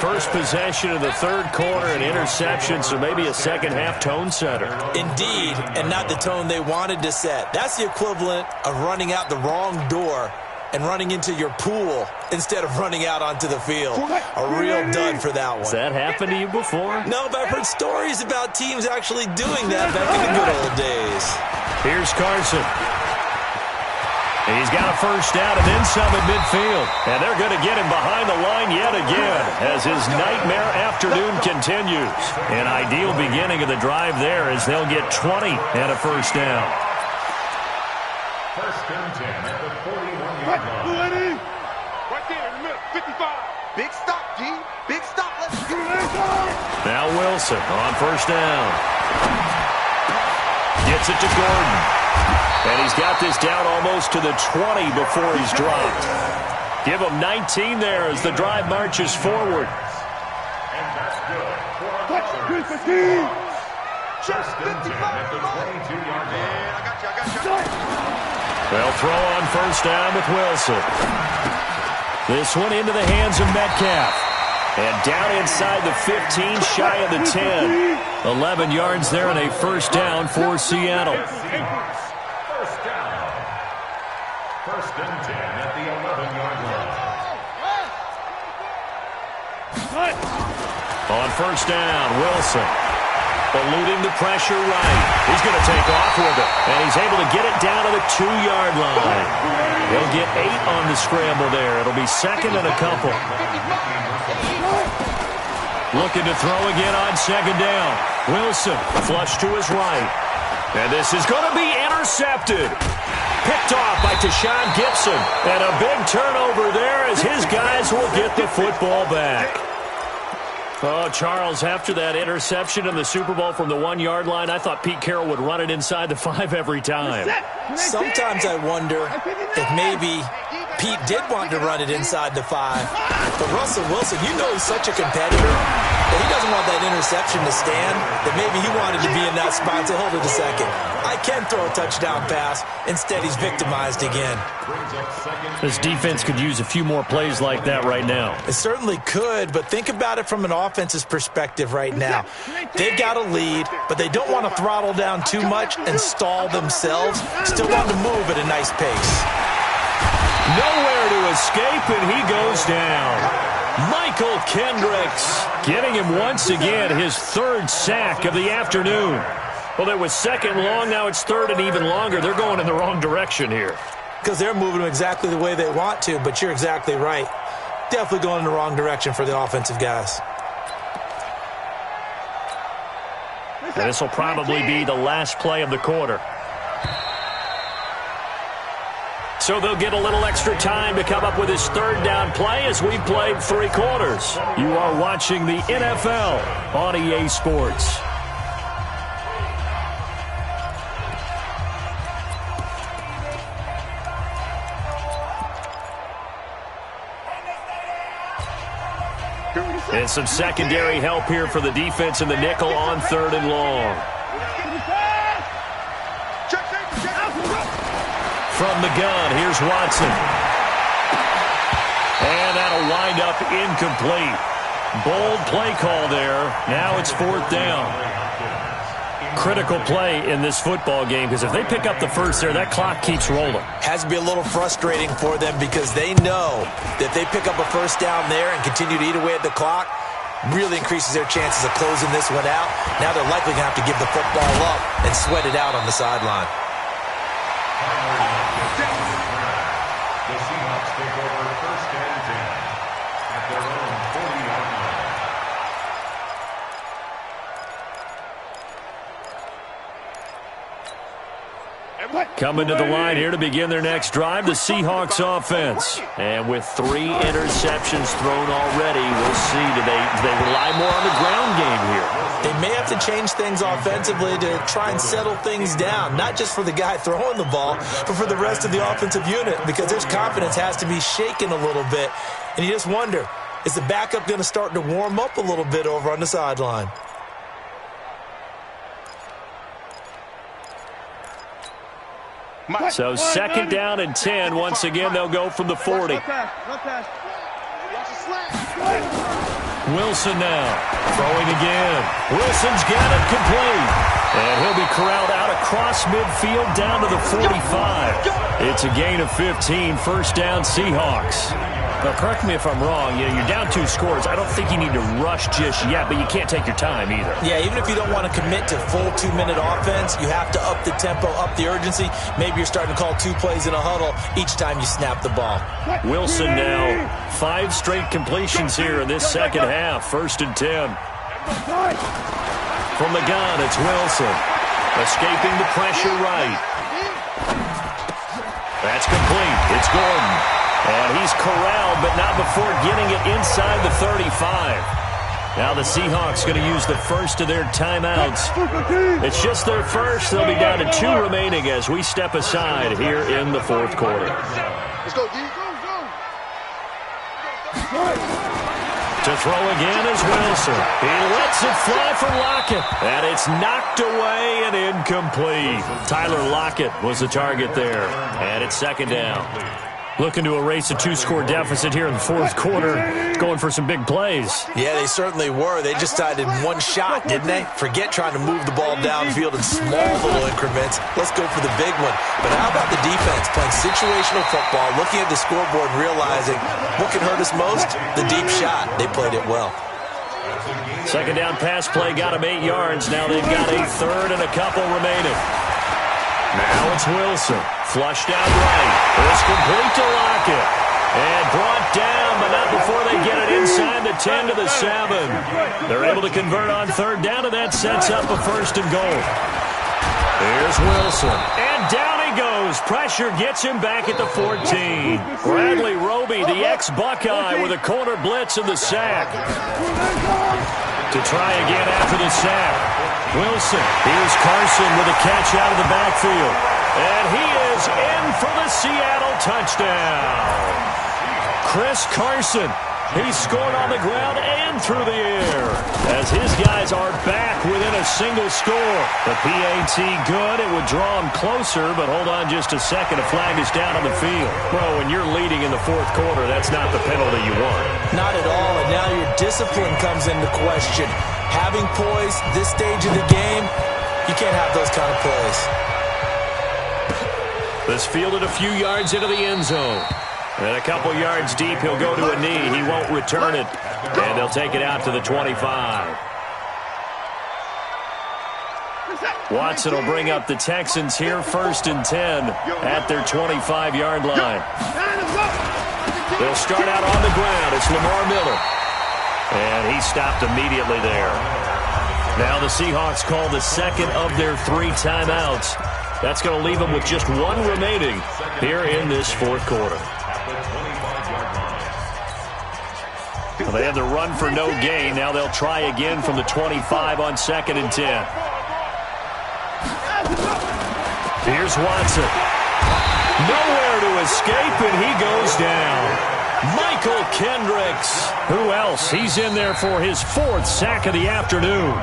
A: First possession of the third quarter, an interception, so maybe a second-half tone setter.
C: Indeed, and not the tone they wanted to set. That's the equivalent of running out the wrong door and running into your pool instead of running out onto the field. A real dud for that one.
A: Has that happened to you before?
C: No, but I've heard stories about teams actually doing that back in the good old days.
A: Here's Carson. He's got a first down and then some at midfield. And they're going to get him behind the line yet again as his nightmare afternoon continues. An ideal beginning of the drive there as they'll get 20 and a first down.
D: First and 10 at the 41-yard line.
B: Right there in the middle, 55. Big stop, G. Big stop. Let's go.
A: Now Wilson on first down. Gets it to Gordon. And he's got this down almost to the 20 before he's dropped. Give him 19 there as the drive marches forward.
D: And that's good for a Just 10 at the 22-yard line.
A: They'll throw on first down with Wilson. This one into the hands of Metcalf. And down inside the 15, shy of the 10. 11 yards there and a first down for Seattle.
D: First down. First and 10 at the 11-yard line.
A: On first down, Wilson. Eluding the pressure right. He's going to take off with it. And he's able to get it down to the 2-yard line. He'll get 8 on the scramble there. It'll be second and a couple. Looking to throw again on second down. Wilson flush to his right. And this is going to be intercepted. Picked off by Tashawn Gibson. And a big turnover there as his guys will get the football back. Oh, Charles, after that interception in the Super Bowl from the 1-yard line, I thought Pete Carroll would run it inside the 5 every time.
C: Sometimes I wonder if maybe Pete did want to run it inside the 5. But Russell Wilson, you know he's such a competitor that he doesn't want that interception to stand, that maybe he wanted to be in that spot to hold it a second. I can throw a touchdown pass. Instead, he's victimized again.
A: This defense could use a few more plays like that right now.
C: It certainly could, but think about it from an offense's perspective right now. They've got a lead, but they don't want to throttle down too much and stall themselves. Still want to move at a nice pace.
A: Nowhere to escape, and he goes down. Michael Kendricks getting him once again his 3rd sack of the afternoon. Well, it was second long, now it's third and even longer. They're going in the wrong direction here.
C: Because they're moving exactly the way they want to, but you're exactly right. Definitely going in the wrong direction for the offensive guys.
A: And this will probably be the last play of the quarter. So they'll get a little extra time to come up with his 3rd down play as we've played 3 quarters. You are watching the NFL on EA Sports. And some secondary help here for the defense in the nickel on 3rd and long. From the gun, here's Watson. And that'll wind up incomplete. Bold play call there. Now it's 4th down. Critical play in this football game because if they pick up the first there, that clock keeps rolling.
C: Has to be a little frustrating for them because they know that if they pick up a first down there and continue to eat away at the clock, really increases their chances of closing this one out. Now they're likely going to have to give the football up and sweat it out on the sideline.
D: The Seahawks take over first and 10 at their own 40-yard line.
A: Coming to the line here to begin their next drive, the Seahawks offense. And with 3 interceptions thrown already, we'll see. Do they rely more on the ground game here?
C: They may have to change things offensively to try and settle things down, not just for the guy throwing the ball, but for the rest of the offensive unit, because their confidence has to be shaken a little bit. And you just wonder, is the backup going to start to warm up a little bit over on the sideline?
A: So second down and 10. Once again, they'll go from the 40. Wilson now throwing again. Wilson's got it complete. And he'll be corralled out across midfield down to the 45. It's a gain of 15. First down, Seahawks. Now, correct me if I'm wrong. You're down 2 scores. I don't think you need to rush just yet, but you can't take your time either.
C: Yeah, even if you don't want to commit to full 2-minute offense, you have to up the tempo, up the urgency. Maybe you're starting to call 2 plays in a huddle each time you snap the ball.
A: Wilson now 5 straight completions here in this second half. First and 10. From the gun, it's Wilson. Escaping the pressure right. That's complete. It's Gordon. And he's corralled, but not before getting it inside the 35. Now the Seahawks going to use the first of their timeouts. It's just their first. They'll be down to 2 remaining as we step aside here in the fourth quarter.
B: Let's go, D.
A: To throw again is Wilson. He lets it fly for Lockett. And it's knocked away and incomplete. Tyler Lockett was the target there. And it's second down. Looking to erase a 2-score deficit here in the fourth quarter. Going for some big plays.
C: Yeah, they certainly were. They just decided one shot, didn't they? Forget trying to move the ball downfield in small little increments. Let's go for the big one. But how about the defense playing situational football, looking at the scoreboard and realizing what can hurt us most? The deep shot. They played it well.
A: Second down pass play got them 8 yards. Now they've got a third and a couple remaining. Now it's Wilson. Flushed out right. It's complete to Lockett. And brought down, but not before they get it inside the 10 to the 7. They're able to convert on third down, and that sets up a first and goal. Here's Wilson. And down he goes. Pressure gets him back at the 14. Bradley Roby, the ex-Buckeye, with a corner blitz and the sack. To try again after the sack. Wilson. Here's Carson with a catch out of the backfield. And he is in for the Seattle touchdown. Chris Carson. He scored on the ground and through the air as his guys are back within a single score. The PAT good. It would draw him closer, but hold on just a second. A flag is down on the field. Bro, when you're leading in the fourth quarter, that's not the penalty you want. Not at all, and now your discipline comes into question. Having poise this stage of the game, you can't have those kind of plays. This fielded a few yards into the end zone. And a couple yards deep, he'll go to a knee. He won't return it. And they'll take it out to the 25. Watson will bring up the Texans here, 1st and 10 at their 25-yard line. They'll start out on the ground. It's Lamar Miller. And he stopped immediately there. Now the Seahawks call the second of their 3 timeouts. That's going to leave them with just 1 remaining here in this fourth quarter. Well, they had the run for no gain. Now they'll try again from the 25 on 2nd and 10. Here's Watson. Nowhere to escape, and he goes down. Michael Kendricks. Who else? He's in there for his 4th sack of the afternoon.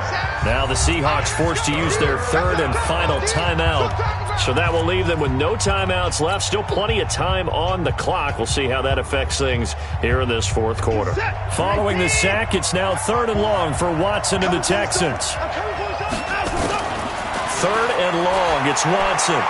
A: Now the Seahawks forced to use their 3rd and final timeout. So that will leave them with no timeouts left. Still plenty of time on the clock. We'll see how that affects things here in this fourth quarter. Following the sack, it's now 3rd and long for Watson and the Texans. 3rd and long. It's Watson.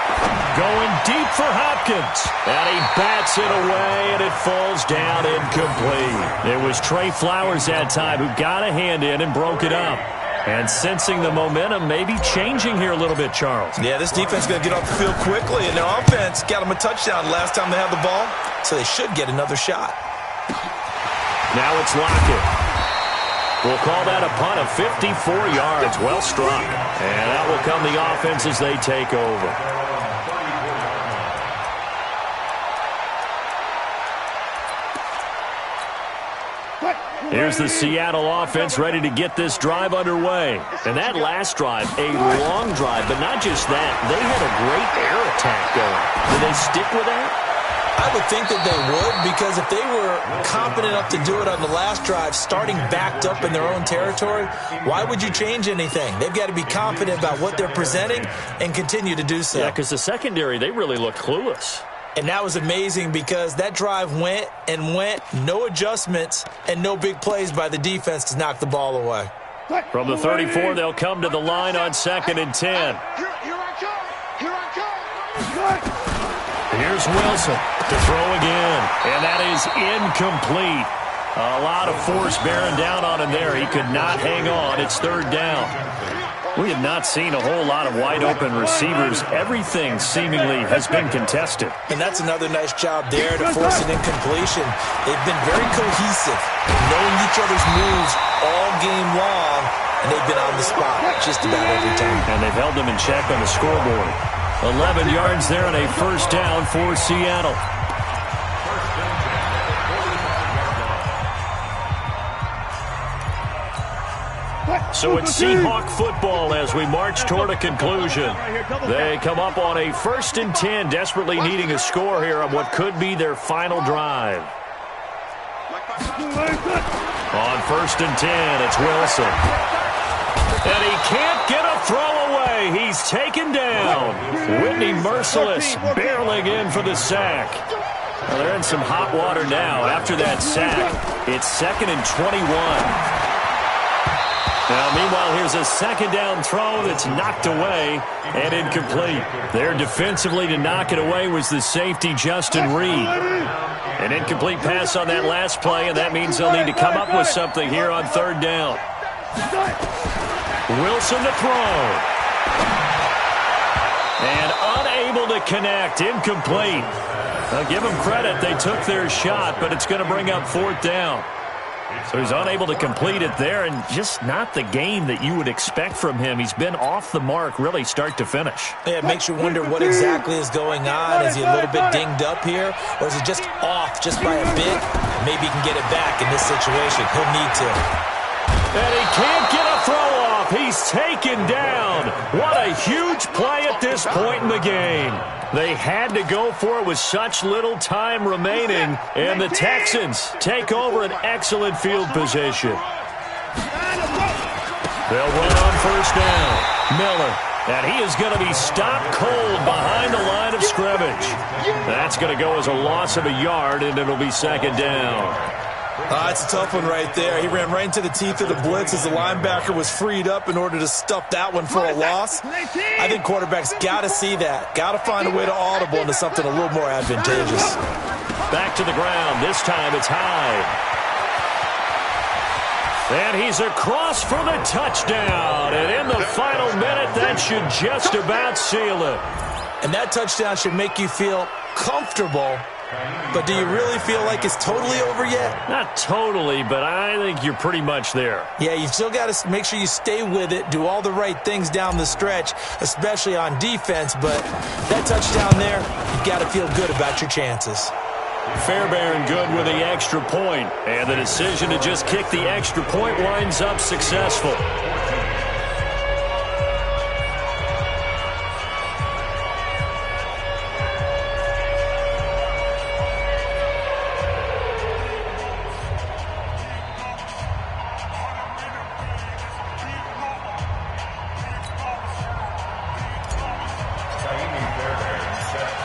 A: Going deep for Hopkins. And he bats it away, and it falls down incomplete. It was Trey Flowers that time who got a hand in and broke it up. And sensing the momentum maybe changing here a little bit, Charles.
C: Yeah, this defense is going to get off the field quickly, and their offense got them a touchdown last time they had the ball, so they should get another shot.
A: Now it's Lockett. We'll call that a punt of 54 yards. Well struck. And that will come the offense as they take over. Here's the Seattle offense ready to get this drive underway. And that last drive, a long drive, but not just that. They had a great air attack going. Did they stick with that?
C: I would think that they would, because if they were competent enough to do it on the last drive, starting backed up in their own territory, why would you change anything? They've got to be confident about what they're presenting and continue to do so.
A: Yeah, because the secondary, they really look clueless.
C: And that was amazing because that drive went and went, no adjustments and no big plays by the defense to knock the ball away.
A: From the 34, they'll come to the line on 2nd and 10.
B: Here I come. Here I come.
A: Here's Wilson to throw again, and that is incomplete. A lot of force bearing down on him there. He could not hang on. It's 3rd down. We have not seen a whole lot of wide-open receivers. Everything seemingly has been contested.
C: And that's another nice job there to force an incompletion. They've been very cohesive, knowing each other's moves all game long, and they've been on the spot just about every time.
A: And they've held them in check on the scoreboard. 11 yards there and a 1st down for Seattle. So it's Seahawk football as we march toward a conclusion. They come up on a 1st and 10, desperately needing a score here on what could be their final drive. On 1st and 10, it's Wilson. And he can't get a throw away. He's taken down. Whitney Merciless barreling in for the sack. Well, they're in some hot water now after that sack. It's 2nd and 21. Now, meanwhile, here's a 2nd down throw that's knocked away and incomplete. There defensively to knock it away was the safety, Justin Reed. An incomplete pass on that last play, and that means they'll need to come up with something here on 3rd down. Wilson to throw. And unable to connect, incomplete. I'll give them credit. They took their shot, but it's going to bring up 4th down. So he's unable to complete it there, and just not the game that you would expect from him. He's been off the mark, really, start to finish.
C: Yeah, it makes you wonder what exactly is going on. Is he a little bit dinged up here, or is he just off just by a bit? Maybe he can get it back in this situation. He'll need to.
A: And he can't get a throw off. He's taken down. What a huge play at this point in the game. They had to go for it with such little time remaining, and the Texans take over an excellent field position. They'll run on 1st down. Miller, and he is going to be stopped cold behind the line of scrimmage. That's going to go as a loss of a yard, and it'll be 2nd down.
C: It's a tough one right there. He ran right into the teeth of the blitz as the linebacker was freed up in order to stuff that one for a loss. I think quarterbacks got to see that. Got to find a way to audible into something a little more advantageous.
A: Back to the ground. This time it's Hyde. And he's across for the touchdown. And in the final minute, that should just about seal it.
C: And that touchdown should make you feel comfortable. But do you really feel like it's totally over yet?
A: Not totally, but I think you're pretty much there.
C: Yeah, you still got to make sure you stay with it, do all the right things down the stretch, especially on defense. But that touchdown there, you've got to feel good about your chances.
A: Fairbairn good with the extra point, and the decision to just kick the extra point winds up successful.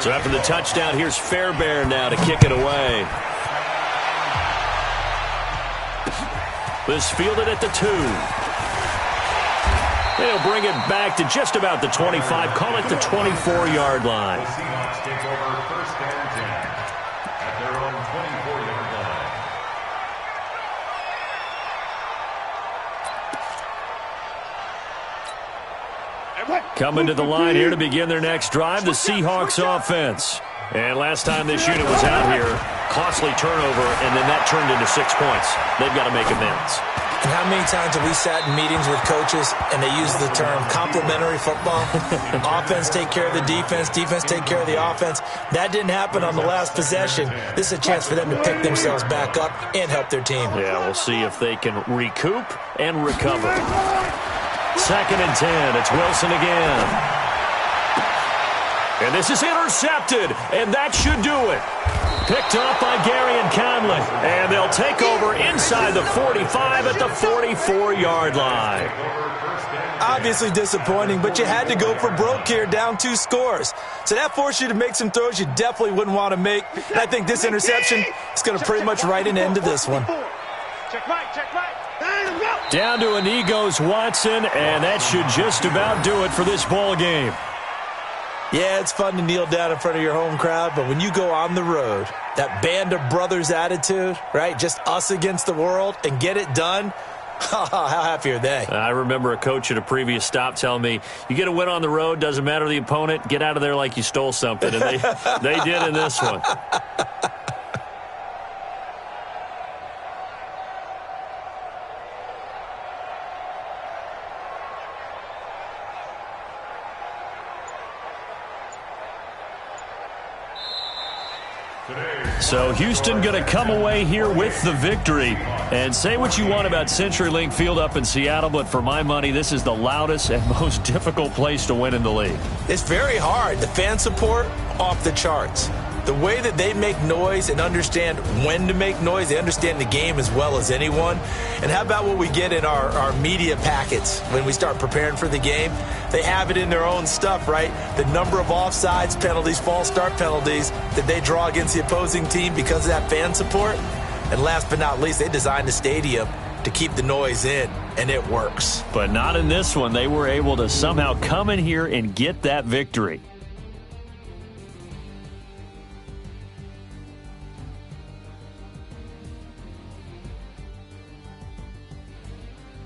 A: So after the touchdown, here's Fairbairn now to kick it away. This fielded at the 2. They'll bring it back to just about the 25. Call it the 24-yard line.
D: The Seahawks take over 1st and 10 at their own 24-yard line.
A: Coming to the line here to begin their next drive, the Seahawks offense. And last time this unit was out here, costly turnover, and then that turned into 6 points. They've got to make amends.
C: And how many times have we sat in meetings with coaches and they use the term complementary football? Offense take care of the defense, defense take care of the offense. That didn't happen on the last possession. This is a chance for them to pick themselves back up and help their team.
A: Yeah, we'll see if they can recoup and recover. 2nd and 10. It's Wilson again. And this is intercepted, and that should do it. Picked up by Gary and Conley. And they'll take over inside the 45 at the 44-yard line.
C: Obviously disappointing, but you had to go for broke here, down 2 scores. So that forced you to make some throws you definitely wouldn't want to make. And I think this interception is going to pretty much write an end to this one.
B: Check right, check right.
A: Down to an goes Watson, and that should just about do it for this ball game.
C: Yeah, it's fun to kneel down in front of your home crowd, but when you go on the road, that band of brothers attitude, right, just us against the world, and get it done, how happy are they?
A: I remember a coach at a previous stop telling me, you get a win on the road, doesn't matter the opponent, get out of there like you stole something, and they did in this one. So Houston going to come away here with the victory. And say what you want about CenturyLink Field up in Seattle, but for my money, this is the loudest and most difficult place to win in the league.
C: It's very hard. The fan support, off the charts. The way that they make noise and understand when to make noise, they understand the game as well as anyone. And how about what we get in our media packets when we start preparing for the game? They have it in their own stuff, right? The number of offsides penalties, false start penalties that they draw against the opposing team because of that fan support. And last but not least, they designed the stadium to keep the noise in, and it works.
A: But not in this one. They were able to somehow come in here and get that victory.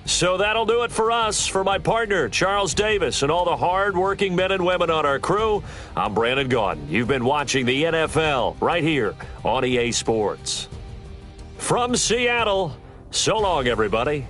A: So that'll do it for us. For my partner, Charles Davis, and all the hard-working men and women on our crew, I'm Brandon Gaudin. You've been watching the NFL right here on EA Sports. From Seattle, so long, everybody.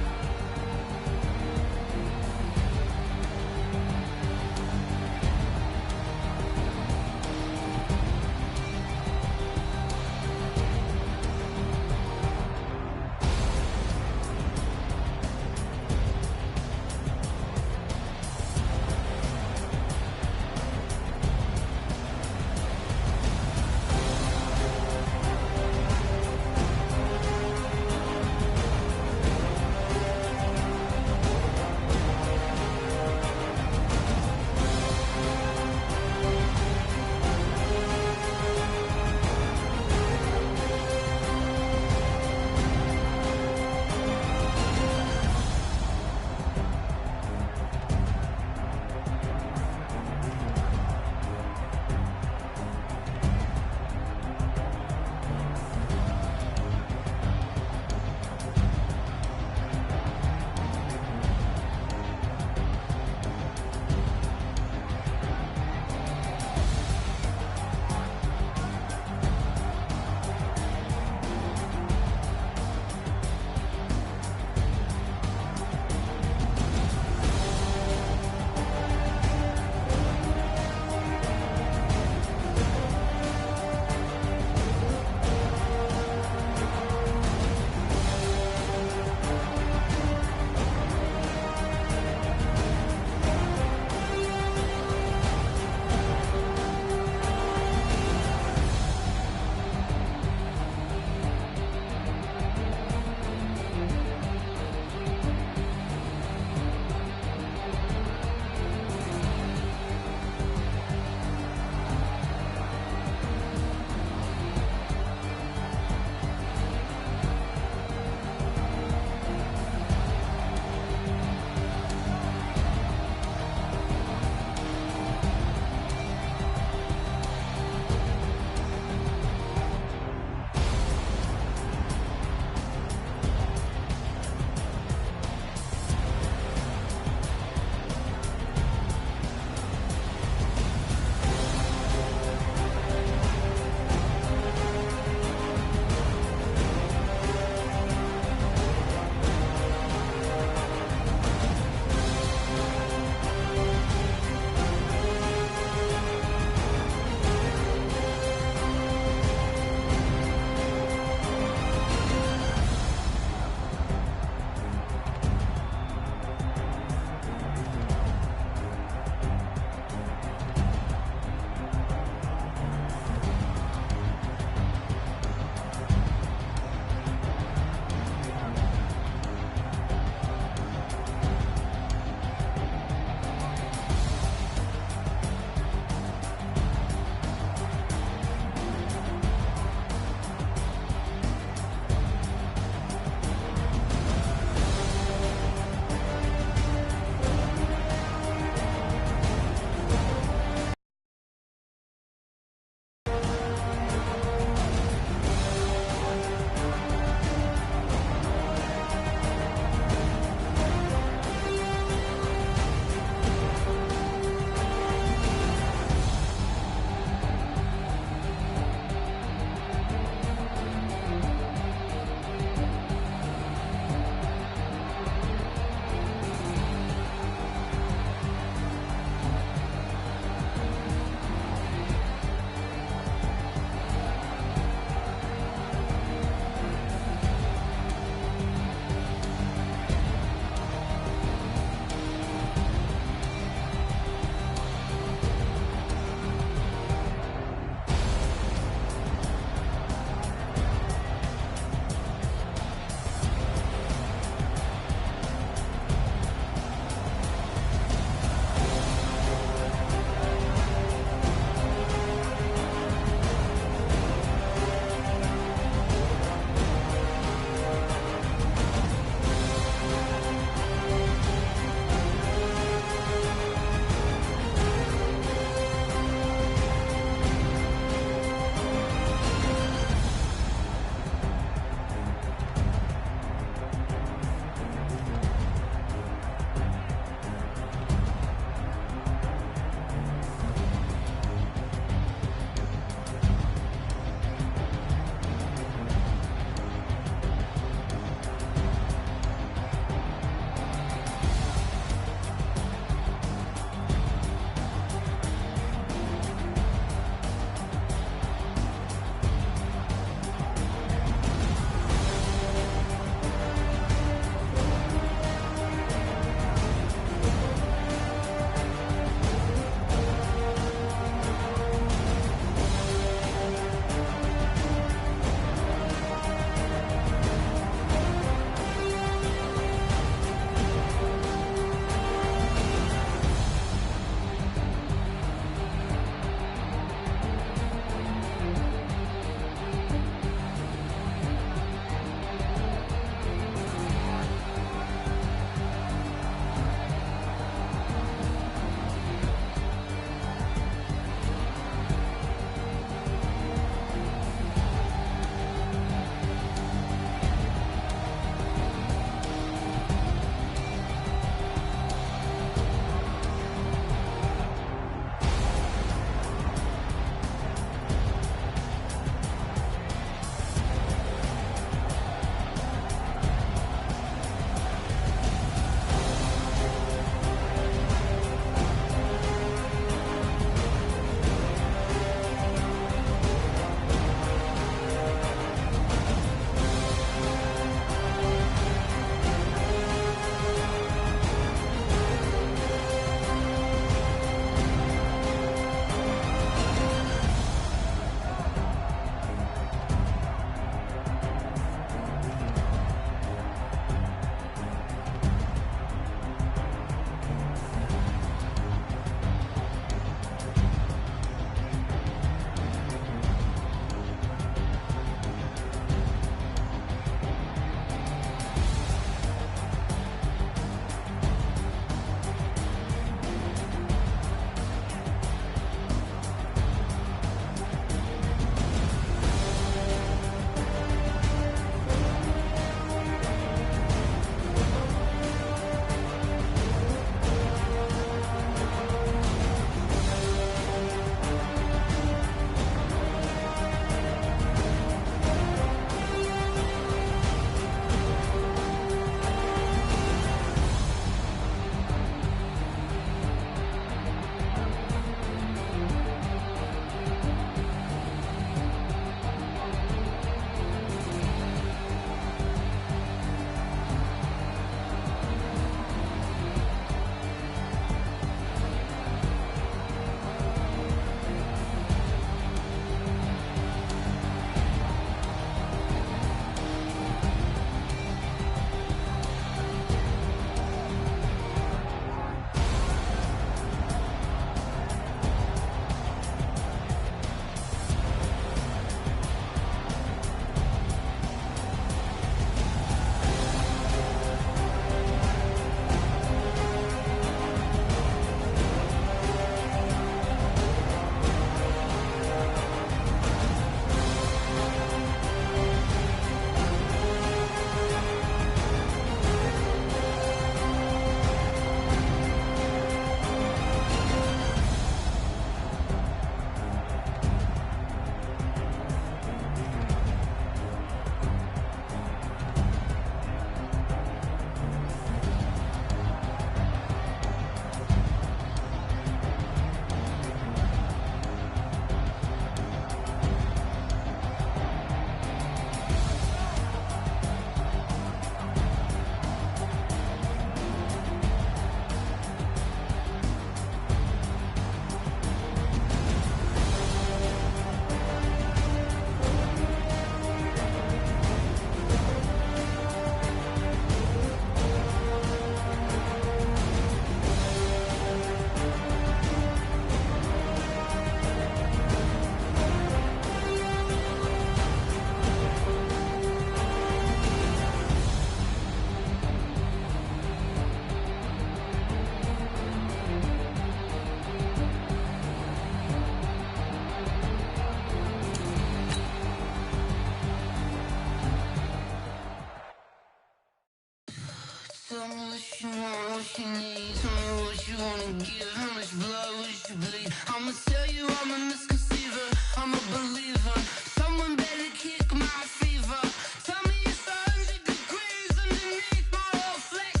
E: Tell me what you want, what you need. Tell me what you wanna give. How much blood would you bleed? I'ma tell you I'm a misconceiver. I'm a believer. Someone better kick my fever. Tell me it's 100 degrees underneath my whole flesh.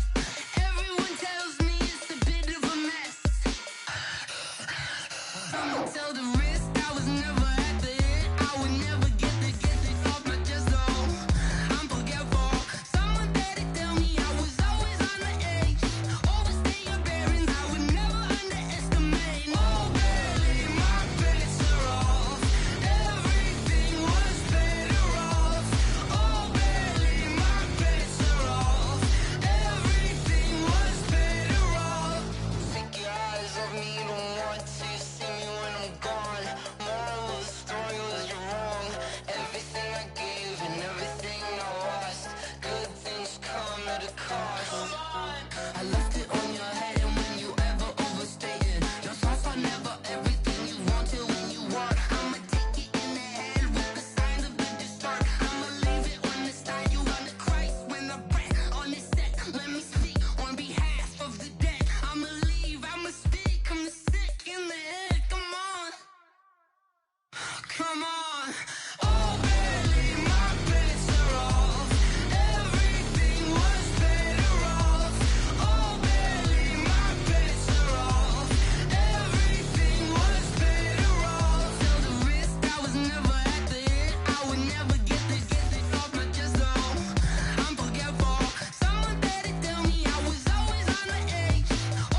E: Everyone tells me it's a bit of a mess. I'ma tell the wrist I was never at the hit. I would never get this off my chest though. I'm forgetful. Someone better tell me I was always on the edge. Overstay your bearings, I would never underestimate. Oh baby, my bets are off. Everything was better off. Oh baby, my bets are off. Everything was better off. Take your eyes off me, don't want to see me when I'm gone. Moral of the story was you're wrong. Everything I gave and everything I lost. Good things come at a cost. I left it on your head, and when you ever overstay it, your thoughts are never everything you want till when you want. I'ma take it in the head with the signs of the distort. I'ma leave it on the side. You on the Christ when the breath on this set. Let me speak on behalf of the dead. I'ma leave, I'ma speak. I'm sick in the head. Come on, come on. Oh baby, my bets are off. Everything was better off. Oh baby, my bets are off. Everything was better off. Tell the wrist I was never at the hit. I would never get this off my chest though. I'm forgetful. Someone better tell me I was always on the edge.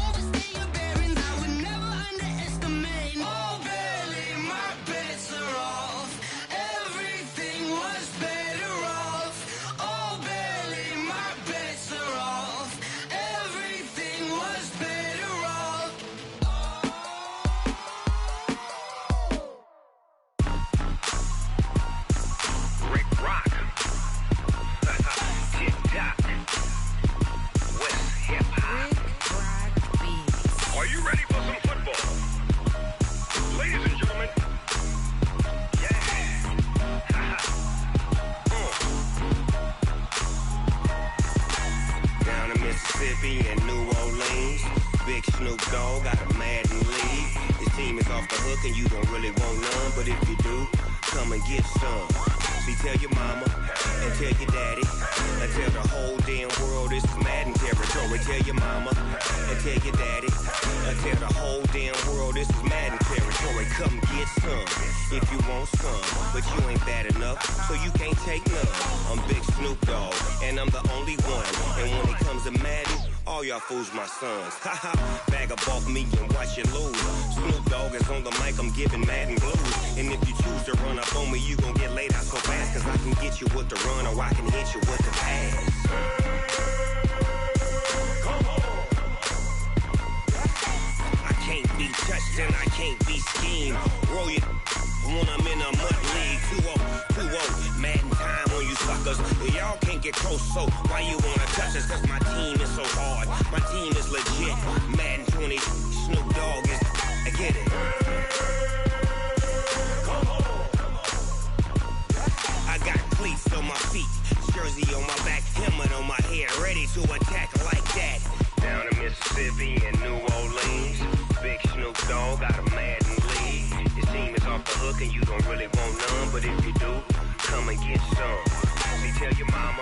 E: Overstay your bearings, I would never underestimate. Oh baby, my bets are off. Everything was better off. Oh baby, my bets are off. Everything was better off.
F: Rick Rock. Tick-tock. West hip-hop. Are you ready for some football? Ladies and gentlemen. Yeah. Down in Mississippi and New Orleans, Big Snoop Dogg got a Madden league. His team is off the hook and you don't really want none, but if you do, come and get some. See, tell your mama and tell your daddy and tell the whole damn world this is Madden territory. Tell your mama and tell your daddy and tell the whole damn world this is Madden territory. Come get some if you want some, but you ain't bad enough, so you can't take none. I'm Big Snoop Dogg and I'm the only one, and when it comes to Madden, all y'all fools my sons. Haha, bag up off me and watch you lose. Snoop Dogg is on the mic, I'm giving Madden blues. And if you choose to run up on me, you gon' get laid out so fast, cause I can get you with the run or I can hit you with the pass. I can't be touched and I can't be schemed. Roll you when I'm in a mud league. 2-0, Madden time on you suckers. Y'all can't get close, so why you wanna touch us? Cause my team is so hard, my team is legit. Madden 20, Snoop Dogg is, I get it. I got cleats on my feet, jersey on my back, helmet on my head, ready to attack like that. Down in Mississippi and New Orleans, Big Snoop Dogg got a Madden league. His team is off the hook and you don't really want none, but if you do, come and get some. See, tell your mama